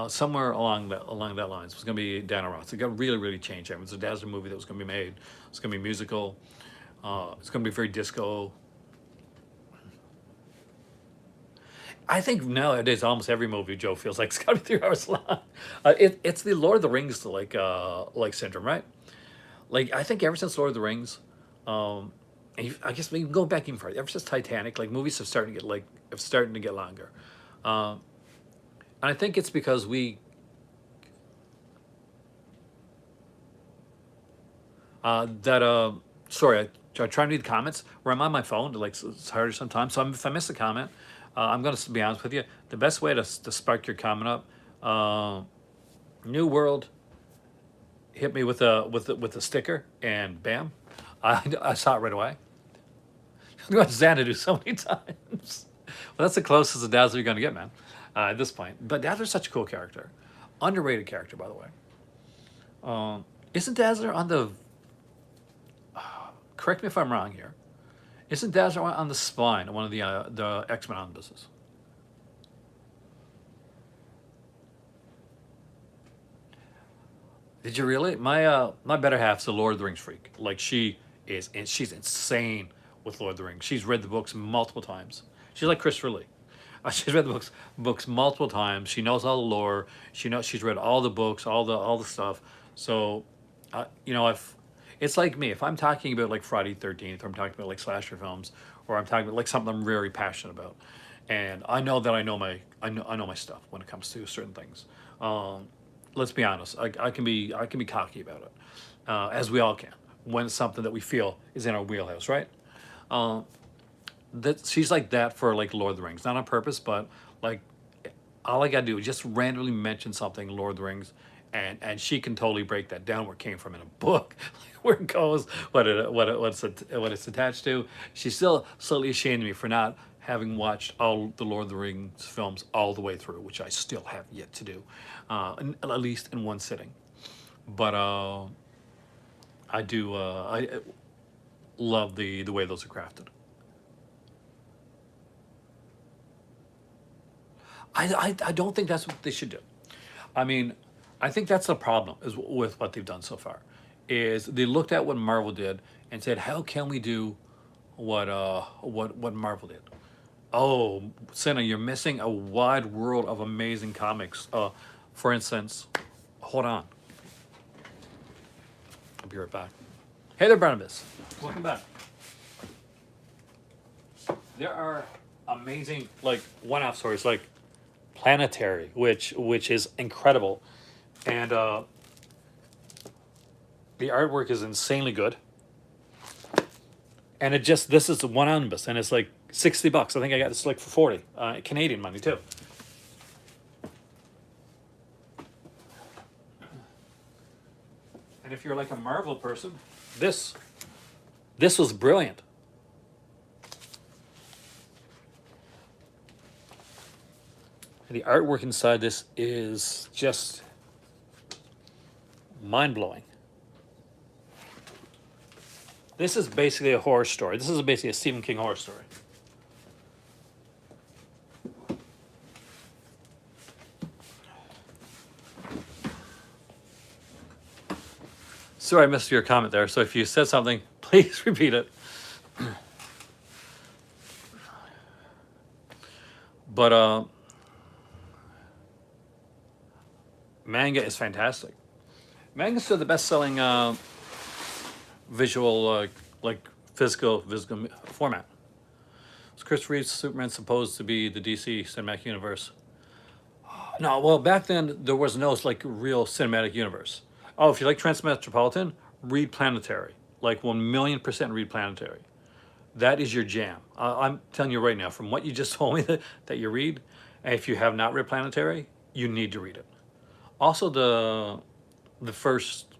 somewhere along that lines. It was going to be Diana Ross. It got really changed. It was a Dazzler movie that was going to be made. It's going to be musical. It's going to be very disco. I think nowadays almost every movie Joe feels like it's got to be 3 hours long. It's the Lord of the Rings like syndrome, right? Like I think ever since Lord of the Rings, I guess we can go back even further. Ever since Titanic, like movies have starting to get longer, and I think it's because sorry, I try to read the comments where I'm on my phone. Like it's harder sometimes. So if I miss a comment, I'm going to be honest with you. The best way to spark your comment up, New World, hit me with a sticker, and bam, I saw it right away. I'm going to Xanadu so many times. Well, that's the closest to Dazzler you're going to get, man, at this point. But Dazzler's such a cool character. Underrated character, by the way. Isn't Dazzler on the... correct me if I'm wrong here. Isn't Dazzler on the spine of one of the X-Men omnibuses? Did you really? My better half's a Lord of the Rings freak. Like she is, and she's insane with Lord of the Rings. She's read the books multiple times. She's like Christopher Lee. She's read the books multiple times. She knows all the lore. She's read all the books, all the stuff. So, if it's like me, if I'm talking about like Friday 13th, or I'm talking about like slasher films, or I'm talking about like something I'm very passionate about, and I know that I know my stuff when it comes to certain things. Um, let's be honest. I can be cocky about it, as we all can when it's something that we feel is in our wheelhouse, right? Um, that she's like that for like Lord of the Rings, not on purpose, but like all I gotta do is just randomly mention something Lord of the Rings, and she can totally break that down where it came from in a book, where it goes, what it's attached to. She's still slightly ashamed of me for not having watched all the Lord of the Rings films all the way through, which I still have yet to do, at least in one sitting. But I do I love the way those are crafted. I don't think that's what they should do. I mean, I think that's the problem is with what they've done so far, is they looked at what Marvel did and said, how can we do what Marvel did? Oh, Senna, you're missing a wide world of amazing comics. For instance, hold on, I'll be right back. Hey there, Barnabas. Welcome back. There are amazing like one-off stories like Planetary, which is incredible, and the artwork is insanely good. And this is one omnibus, and it's like $60. I think I got this like for 40 Canadian money too. And if you're like a Marvel person, this this was brilliant. The artwork inside this is just mind blowing. This is basically a horror story. This is basically a Stephen King horror story. Sorry, I missed your comment there. So if you said something, please repeat it. But manga is fantastic. Manga's still the best-selling visual, like physical format. Was Chris Reeve's Superman supposed to be the DC cinematic universe? No, well, back then there was no like real cinematic universe. Oh, if you like Transmetropolitan, read Planetary. Like 1,000,000% read Planetary. That is your jam. I'm telling you right now, from what you just told me that you read, and if you have not read Planetary, you need to read it. Also, the first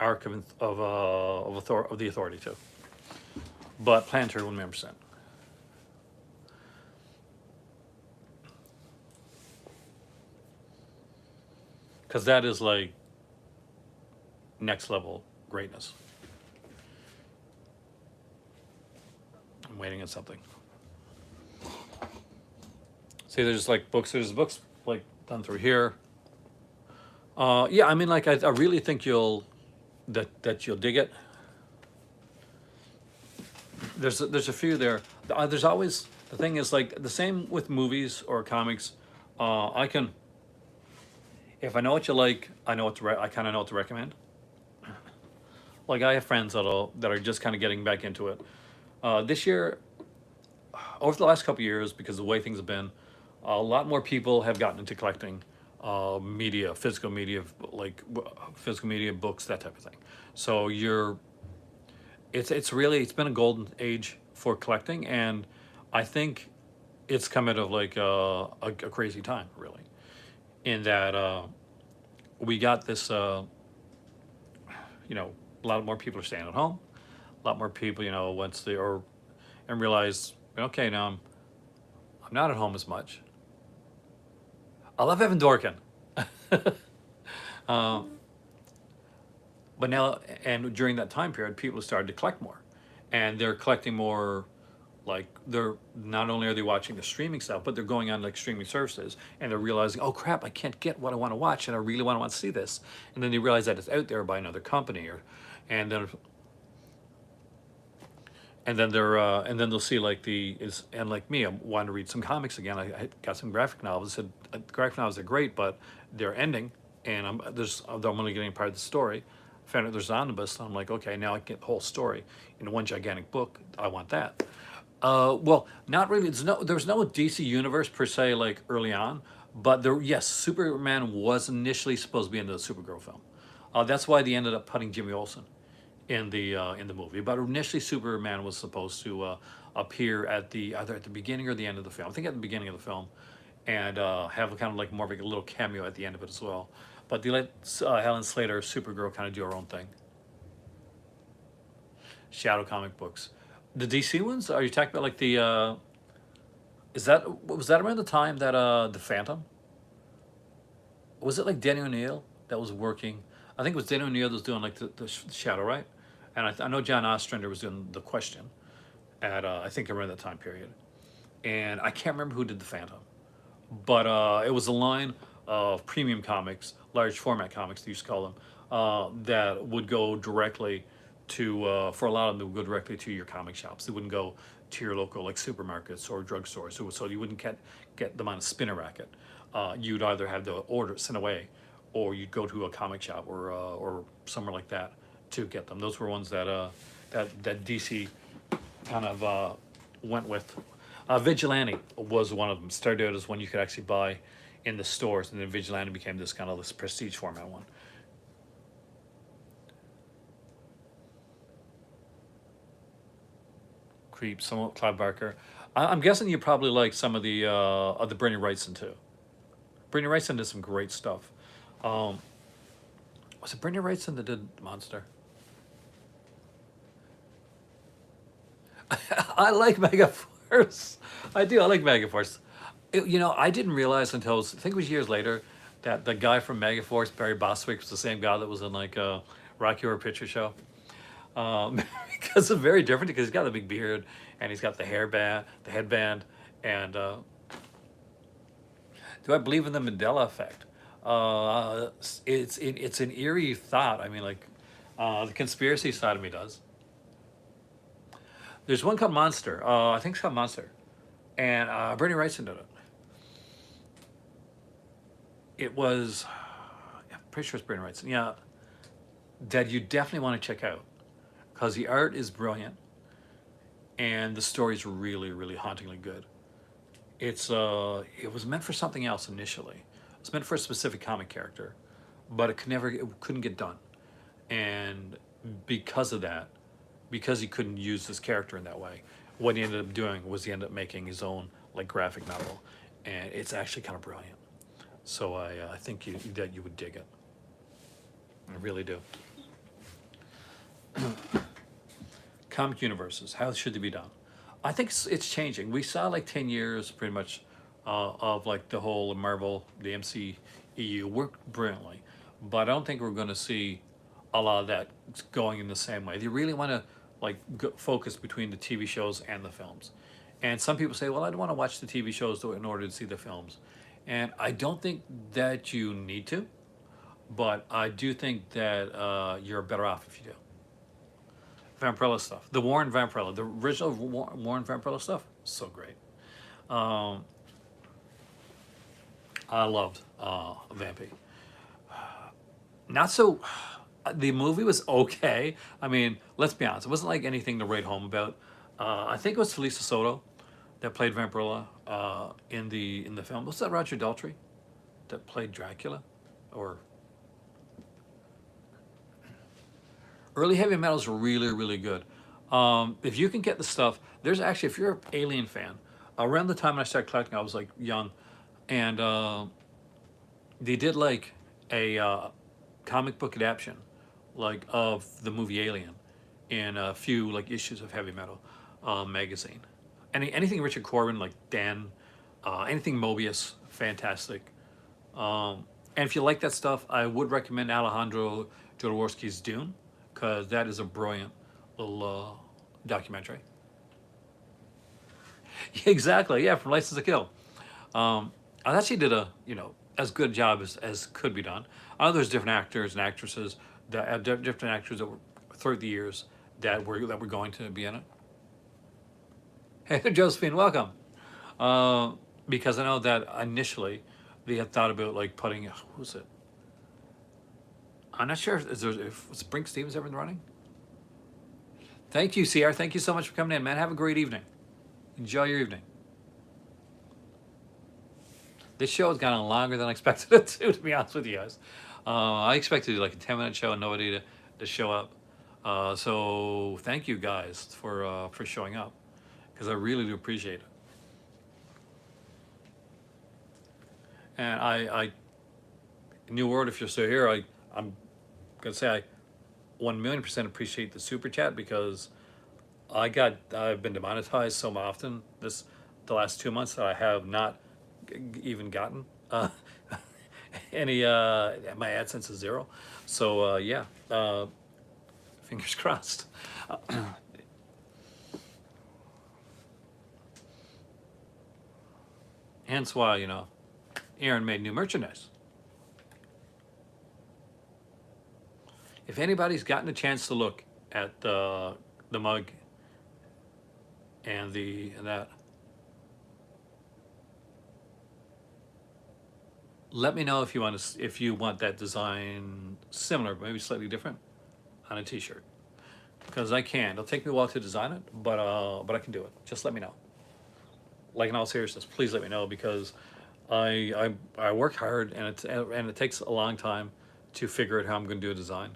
arc of the Authority too, but Planetary 1,000,000%. Because that is like next level greatness. I'm waiting on something. See, there's like books. There's books like done through here. Yeah, I mean, like I really think that you'll dig it. There's a few there. There's always the thing is like the same with movies or comics. I can, if I know what you like, I know what to I kind of know what to recommend. Like I have friends that are just kind of getting back into it. This year, over the last couple of years, because of the way things have been, a lot more people have gotten into collecting media, physical media, books, that type of thing. So it's been a golden age for collecting, and I think it's come out of like a crazy time, really, in that we got this, a lot more people are staying at home. A lot more people, once they or and realize, okay, now I'm not at home as much. I love Evan Dorkin. um, but now, and during that time period, people started to collect more, and they're collecting more Like they're not only are they watching the streaming stuff, but they're going on like streaming services and they're realizing, oh crap, I can't get what I want to watch and I really want to see this. And then they realize that it's out there by another company or, and then and then they'll see like and like me, I'm wanting to read some comics again. I got some graphic novels. I said graphic novels are great, but they're ending, and I'm only getting part of the story. I found out there's an omnibus, and I'm like, okay, now I get the whole story in one gigantic book. I want that. Well, not really. There's no DC universe per se like early on, but yes, Superman was initially supposed to be in the Supergirl film. That's why they ended up putting Jimmy Olsen in the movie. But initially, Superman was supposed to appear at either at the beginning or the end of the film. I think at the beginning of the film, and have a kind of like more of a little cameo at the end of it as well. But they let Helen Slater, Supergirl, kind of do her own thing. Shadow comic books. The DC ones? Are you talking about like the? Was that around the time that the Phantom? Was it like Danny O'Neill that was working? I think it was Danny O'Neill that was doing like the Shadow, right? And I know John Ostrander was doing the Question at I think around that time period. And I can't remember who did the Phantom, but it was a line of premium comics, large format comics, they used to call them, that would go directly to for a lot of them, they would go directly to your comic shops. They wouldn't go to your local like supermarkets or drugstores, so you wouldn't get them on a spinner racket. You'd either have the order sent away, or you'd go to a comic shop or somewhere like that to get them. Those were ones that DC kind of went with. Vigilante was one of them. Started out as one you could actually buy in the stores, and then Vigilante became this kind of this prestige format one. Creep, somewhat Clive Barker. I'm guessing you probably like some of the Bernie Wrightson too. Bernie Wrightson did some great stuff. Um, was it Bernie Wrightson that did Monster? I like Megaforce. I do. I like Megaforce. I didn't realize until I think it was years later that the guy from Megaforce, Barry Bostwick, was the same guy that was in like Rocky Horror Picture Show. Because it's very different because he's got the big beard and he's got the headband, and do I believe in the Mandela effect? It's an eerie thought. I mean, like the conspiracy side of me does. There's one called Monster. I think it's called Monster, and Bernie Wrightson did it. It was, I'm pretty sure it's Bernie Wrightson. Yeah, that you definitely want to check out because the art is brilliant, and the story is really, really hauntingly good. It was meant for something else initially. It was meant for a specific comic character, but it couldn't get done, and because of that, because he couldn't use this character in that way, what he ended up doing was he ended up making his own like graphic novel, and it's actually kind of brilliant. So I think that you would dig it. I really do. Comic universes, how should they be done? I think it's changing. We saw like 10 years pretty much of like the whole Marvel, the MCEU worked brilliantly, but I don't think we're going to see a lot of that going in the same way. They really want to like focus between the TV shows and the films. And some people say, well, I don't want to watch the TV shows in order to see the films. And I don't think that you need to, but I do think that you're better off if you do. Vampirella stuff, the Warren Vampirella, the original Warren Vampirella stuff, so great. Um, I loved Vampy. Not so. The movie was okay. I mean, let's be honest, it wasn't like anything to write home about. I think it was Talisa Soto that played Vampirella in the film. Was that Roger Daltrey that played Dracula, or early heavy metals were really, really good. If you can get the stuff, there's actually, if you're an Alien fan, around the time when I started collecting, I was like young, and they did like a comic book adaptation, like of the movie Alien, in a few like issues of Heavy Metal magazine. Anything Richard Corbin, like Dan, anything Mobius, fantastic. And if you like that stuff, I would recommend Alejandro Jodorowsky's Dune, because that is a brilliant little documentary. Exactly. Yeah, from License to Kill. I actually did a as good a job as could be done. I know there's different actors and actresses that different actors that were throughout the years that were going to be in it. Hey, Josephine, welcome. Uh, because I know that initially they had thought about like putting who was it? I'm not sure if was Brink Stevens ever in the running. Thank you, CR. Thank you so much for coming in, man. Have a great evening. Enjoy your evening. This show has gone on longer than I expected it to be honest with you guys. I expected to do like a 10-minute show and nobody to show up. So thank you guys for showing up because I really do appreciate it. And I New World, if you're still here, I'm gonna say I 1,000,000% appreciate the super chat because I've been demonetized so often the last 2 months that I have not even gotten any my AdSense is zero. So yeah, fingers crossed. Hence why Aaron made new merchandise. If anybody's gotten a chance to look at the mug and that, let me know if you want that design similar, but maybe slightly different on a T-shirt. Because I can. It'll take me a while to design it, but I can do it. Just let me know. Like in all seriousness, please let me know because I work hard and it takes a long time to figure out how I'm going to do a design.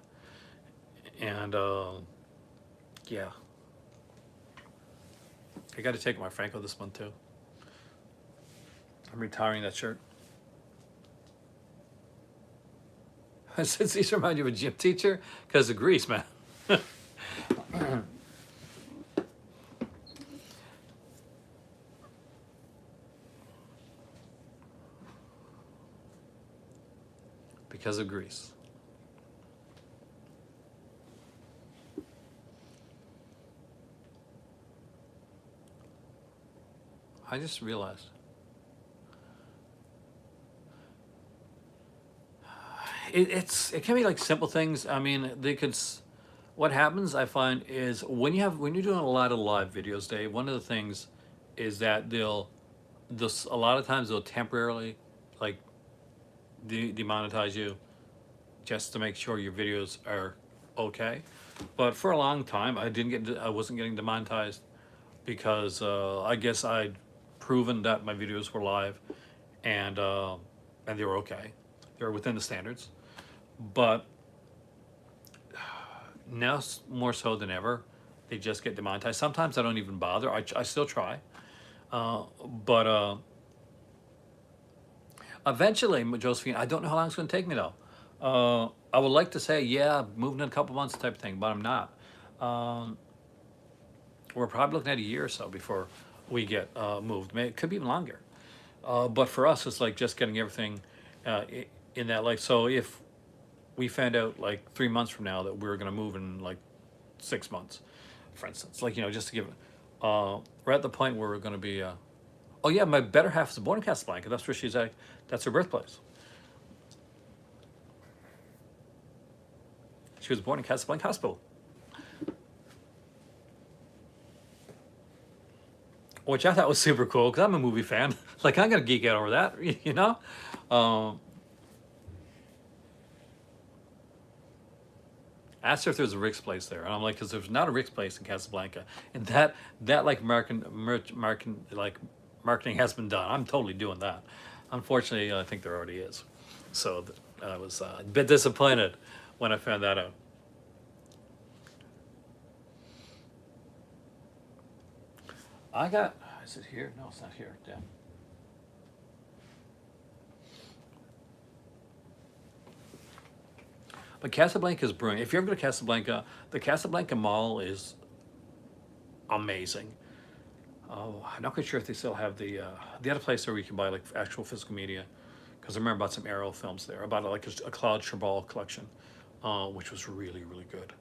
And yeah, I got to take my Franco this month too. I'm retiring that shirt. Since these remind you of a gym teacher, because of Grease, man. Because of Grease. I just realized. It can be like simple things. I mean, they could. What happens, I find, is when you're doing a lot of live videos, Dave. One of the things is that a lot of times they'll temporarily like demonetize you just to make sure your videos are okay. But for a long time, I wasn't getting demonetized because I guess I'd proven that my videos were live and they were okay. They were within the standards. But now more so than ever, they just get demonetized. Sometimes I don't even bother. I still try. But eventually, Josephine, I don't know how long it's going to take me though. I would like to say, yeah, moving in a couple months type of thing, but I'm not. We're probably looking at a year or so before we get moved. It could be even longer. But for us, it's like just getting everything in that life. So if we found out like 3 months from now that we were going to move in like 6 months, for instance, like, just to give it, we're at the point where we're going to be, oh yeah, my better half is born in Casablanca. That's where she's at. That's her birthplace. She was born in Casablanca Hospital. Which I thought was super cool because I'm a movie fan. Like, I'm going to geek out over that, you know? Asked her if there's a Rick's place there, and I'm like, because there's not a Rick's place in Casablanca, and that like marketing has been done. I'm totally doing that. Unfortunately, I think there already is. So I was a bit disappointed when I found that out. Is it here? No, it's not here. Damn. But Casablanca is brilliant. If you ever go to Casablanca, the Casablanca Mall is amazing. Oh, I'm not quite sure if they still have the other place where you can buy like actual physical media, because I remember about some Arrow films there, about like a Claude Chabrol collection, which was really, really good.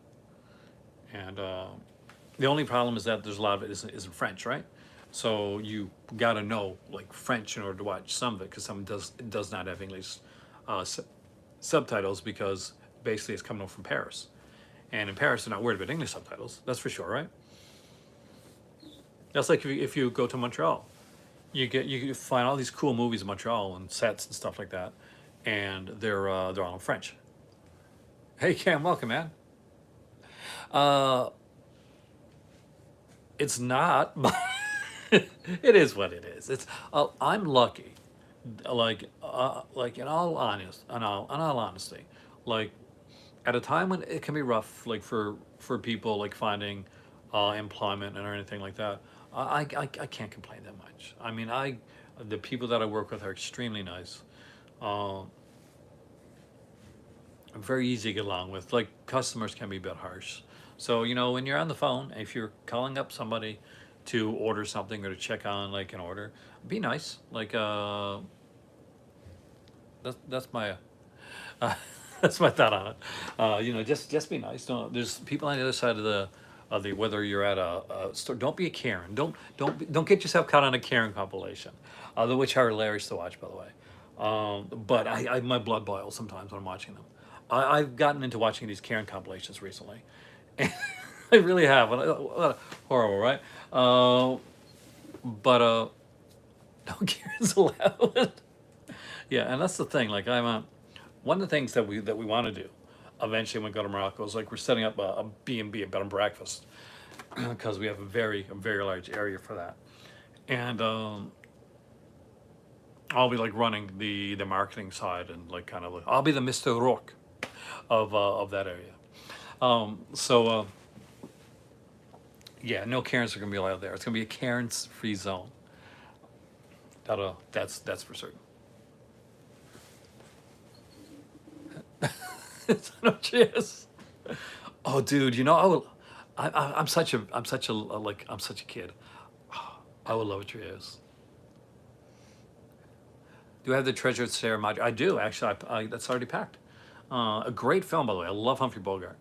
And the only problem is that there's a lot of it is in French, right? So you got to know like French in order to watch some of it, because some does not have English uh, su- subtitles, because basically it's coming over from Paris, and in Paris they're not worried about English subtitles. That's for sure, right? That's like if you go to Montreal, you find all these cool movies in Montreal and sets and stuff like that, and they're all in French. Hey Cam, welcome man. Uh, it's not, but it is what it is. It's I'm lucky, like in all honesty, like at a time when it can be rough, like for people like finding employment and or anything like that. I can't complain that much. I mean, the people that I work with are extremely nice. Uh, Very easy to get along with. Like customers can be a bit harsh. So, when you're on the phone, if you're calling up somebody to order something or to check on like an order, be nice. Like that's my that's my thought on it. Just be nice. Don't There's people on the other side of the whether you're at a store. Don't be a Karen. Don't get yourself caught on a Karen compilation, which are hilarious to watch, by the way. But my blood boils sometimes when I'm watching them. I've gotten into watching these Karen compilations recently. I really have. What horrible, right? But don't Karen's allowed. Yeah, and that's the thing. Like one of the things that we want to do eventually when we go to Morocco is like we're setting up a B&B, a bed and breakfast, because we have a very large area for that. And I'll be like running the marketing side, and like kind of like I'll be the Mr. Rock of that area. So yeah, no Karens are gonna be allowed there. It's gonna be a Karens free zone. That's for certain. No chance. Oh, dude, I will. I'm such a kid. I would love a Trios. Do I have the Treasured Sarah module? I do actually. That's already packed. A great film, by the way. I love Humphrey Bogart.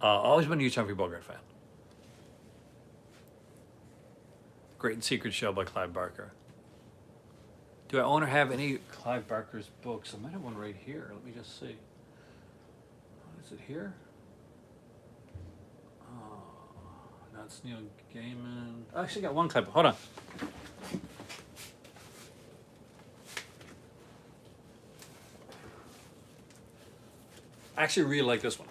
Always been a huge Humphrey Bogart fan. Great and Secret Show by Clive Barker. Do I own or have any Clive Barker's books? I might have one right here. Let me just see. Is it here? That's Neil Gaiman. I actually got one Clive. Hold on. I actually really like this one.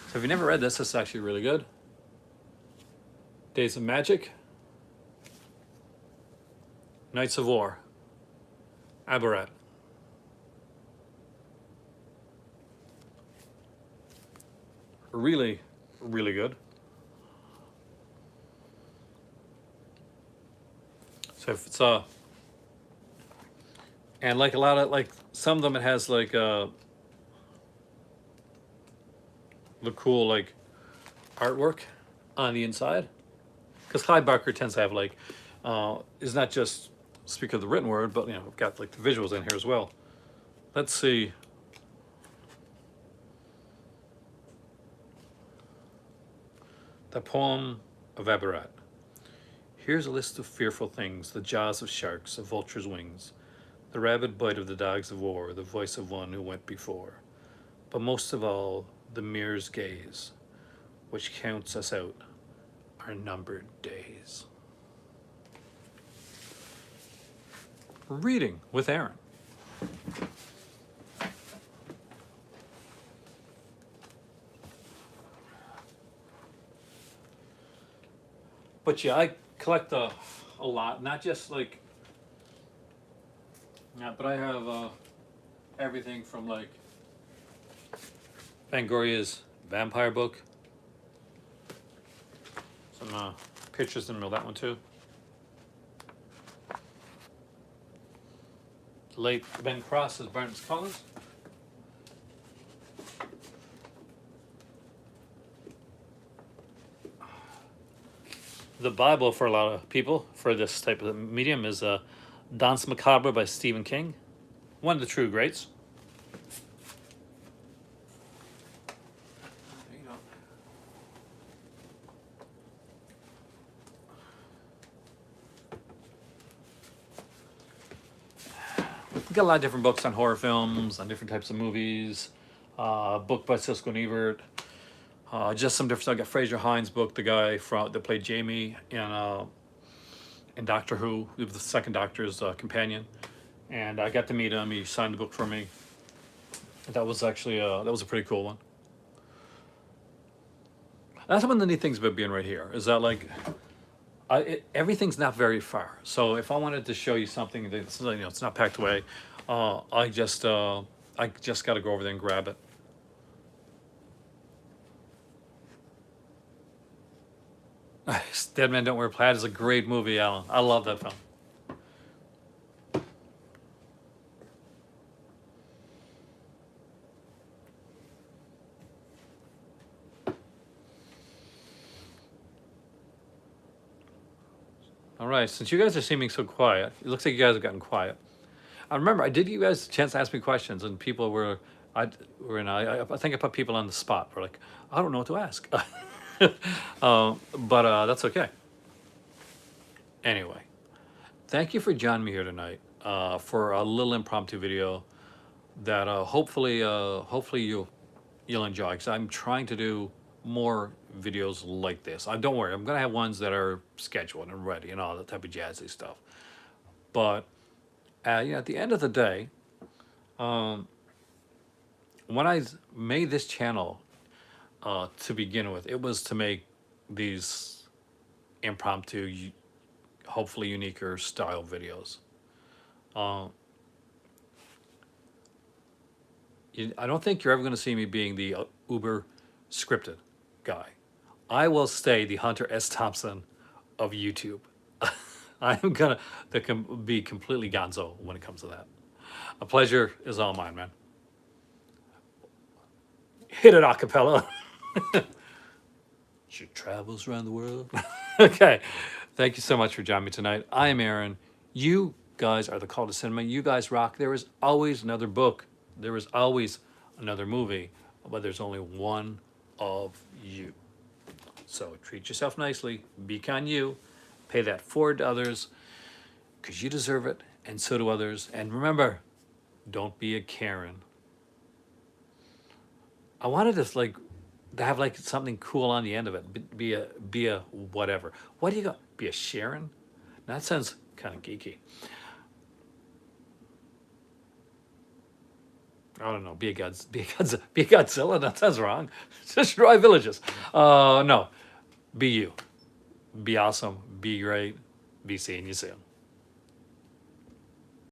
So if you never read this is actually really good. Days of Magic, Knights of War, Abarat. Really, really good. So if it's and like a lot of like some of them, it has like the cool like artwork on the inside, because Clive Barker tends to have like is not just speak of the written word, but we've got like the visuals in here as well. Let's see. The poem of Abarat. Here's a list of fearful things: the jaws of sharks, a vulture's wings, the rabid bite of the dogs of war, the voice of one who went before. But most of all, the mirror's gaze, which counts us out our numbered days. Reading with Aaron. But yeah, I collect a lot, not just like, yeah, but I have everything from like Fangoria's vampire book. Some pictures in the middle of that one too. Late Ben Cross's Barnes Collins. The Bible for a lot of people for this type of medium is Danse Macabre by Stephen King, one of the true greats. got a lot of different books on horror films, on different types of movies. Book by Siskel and Ebert. Just some different stuff. I got Fraser Hines' book, the guy that played Jamie in Doctor Who, he was the second Doctor's companion, and I got to meet him. He signed the book for me. That was actually that was a pretty cool one. That's one of the neat things about being right here is that like everything's not very far. So if I wanted to show you something that's it's not packed away, I just got to go over there and grab it. Dead Men Don't Wear Plaid is a great movie, Alan. I love that film. All right, since you guys are seeming so quiet, it looks like you guys have gotten quiet. I remember I did give you guys a chance to ask me questions, and people were, I think I put people on the spot. We're like, I don't know what to ask, but that's okay. Anyway, thank you for joining me here tonight for a little impromptu video that hopefully you'll enjoy, because I'm trying to do more videos like this. Don't worry, I'm gonna have ones that are scheduled and ready and all that type of jazzy stuff. But at the end of the day, when I made this channel to begin with, it was to make these impromptu, hopefully uniquer style videos. I don't think you're ever going to see me being the uber scripted guy. I will stay the Hunter S. Thompson of YouTube. I'm gonna be completely gonzo when it comes to that. A pleasure is all mine, man. Hit it a cappella. She travels around the world. Okay. Thank you so much for joining me tonight. I am Aaron. You guys are the call to cinema. You guys rock. There is always another book. There is always another movie, but there's only one of you. So treat yourself nicely. Be kind you. Pay that forward to others, because you deserve it, and so do others. And remember, don't be a Karen. I wanted to have like something cool on the end of it. Be a whatever. What do you got? Be a Sharon? That sounds kind of geeky. I don't know. Be a Godzilla. That sounds wrong. Destroy villages. No. Be you. Be awesome. Be great. Be seeing you soon.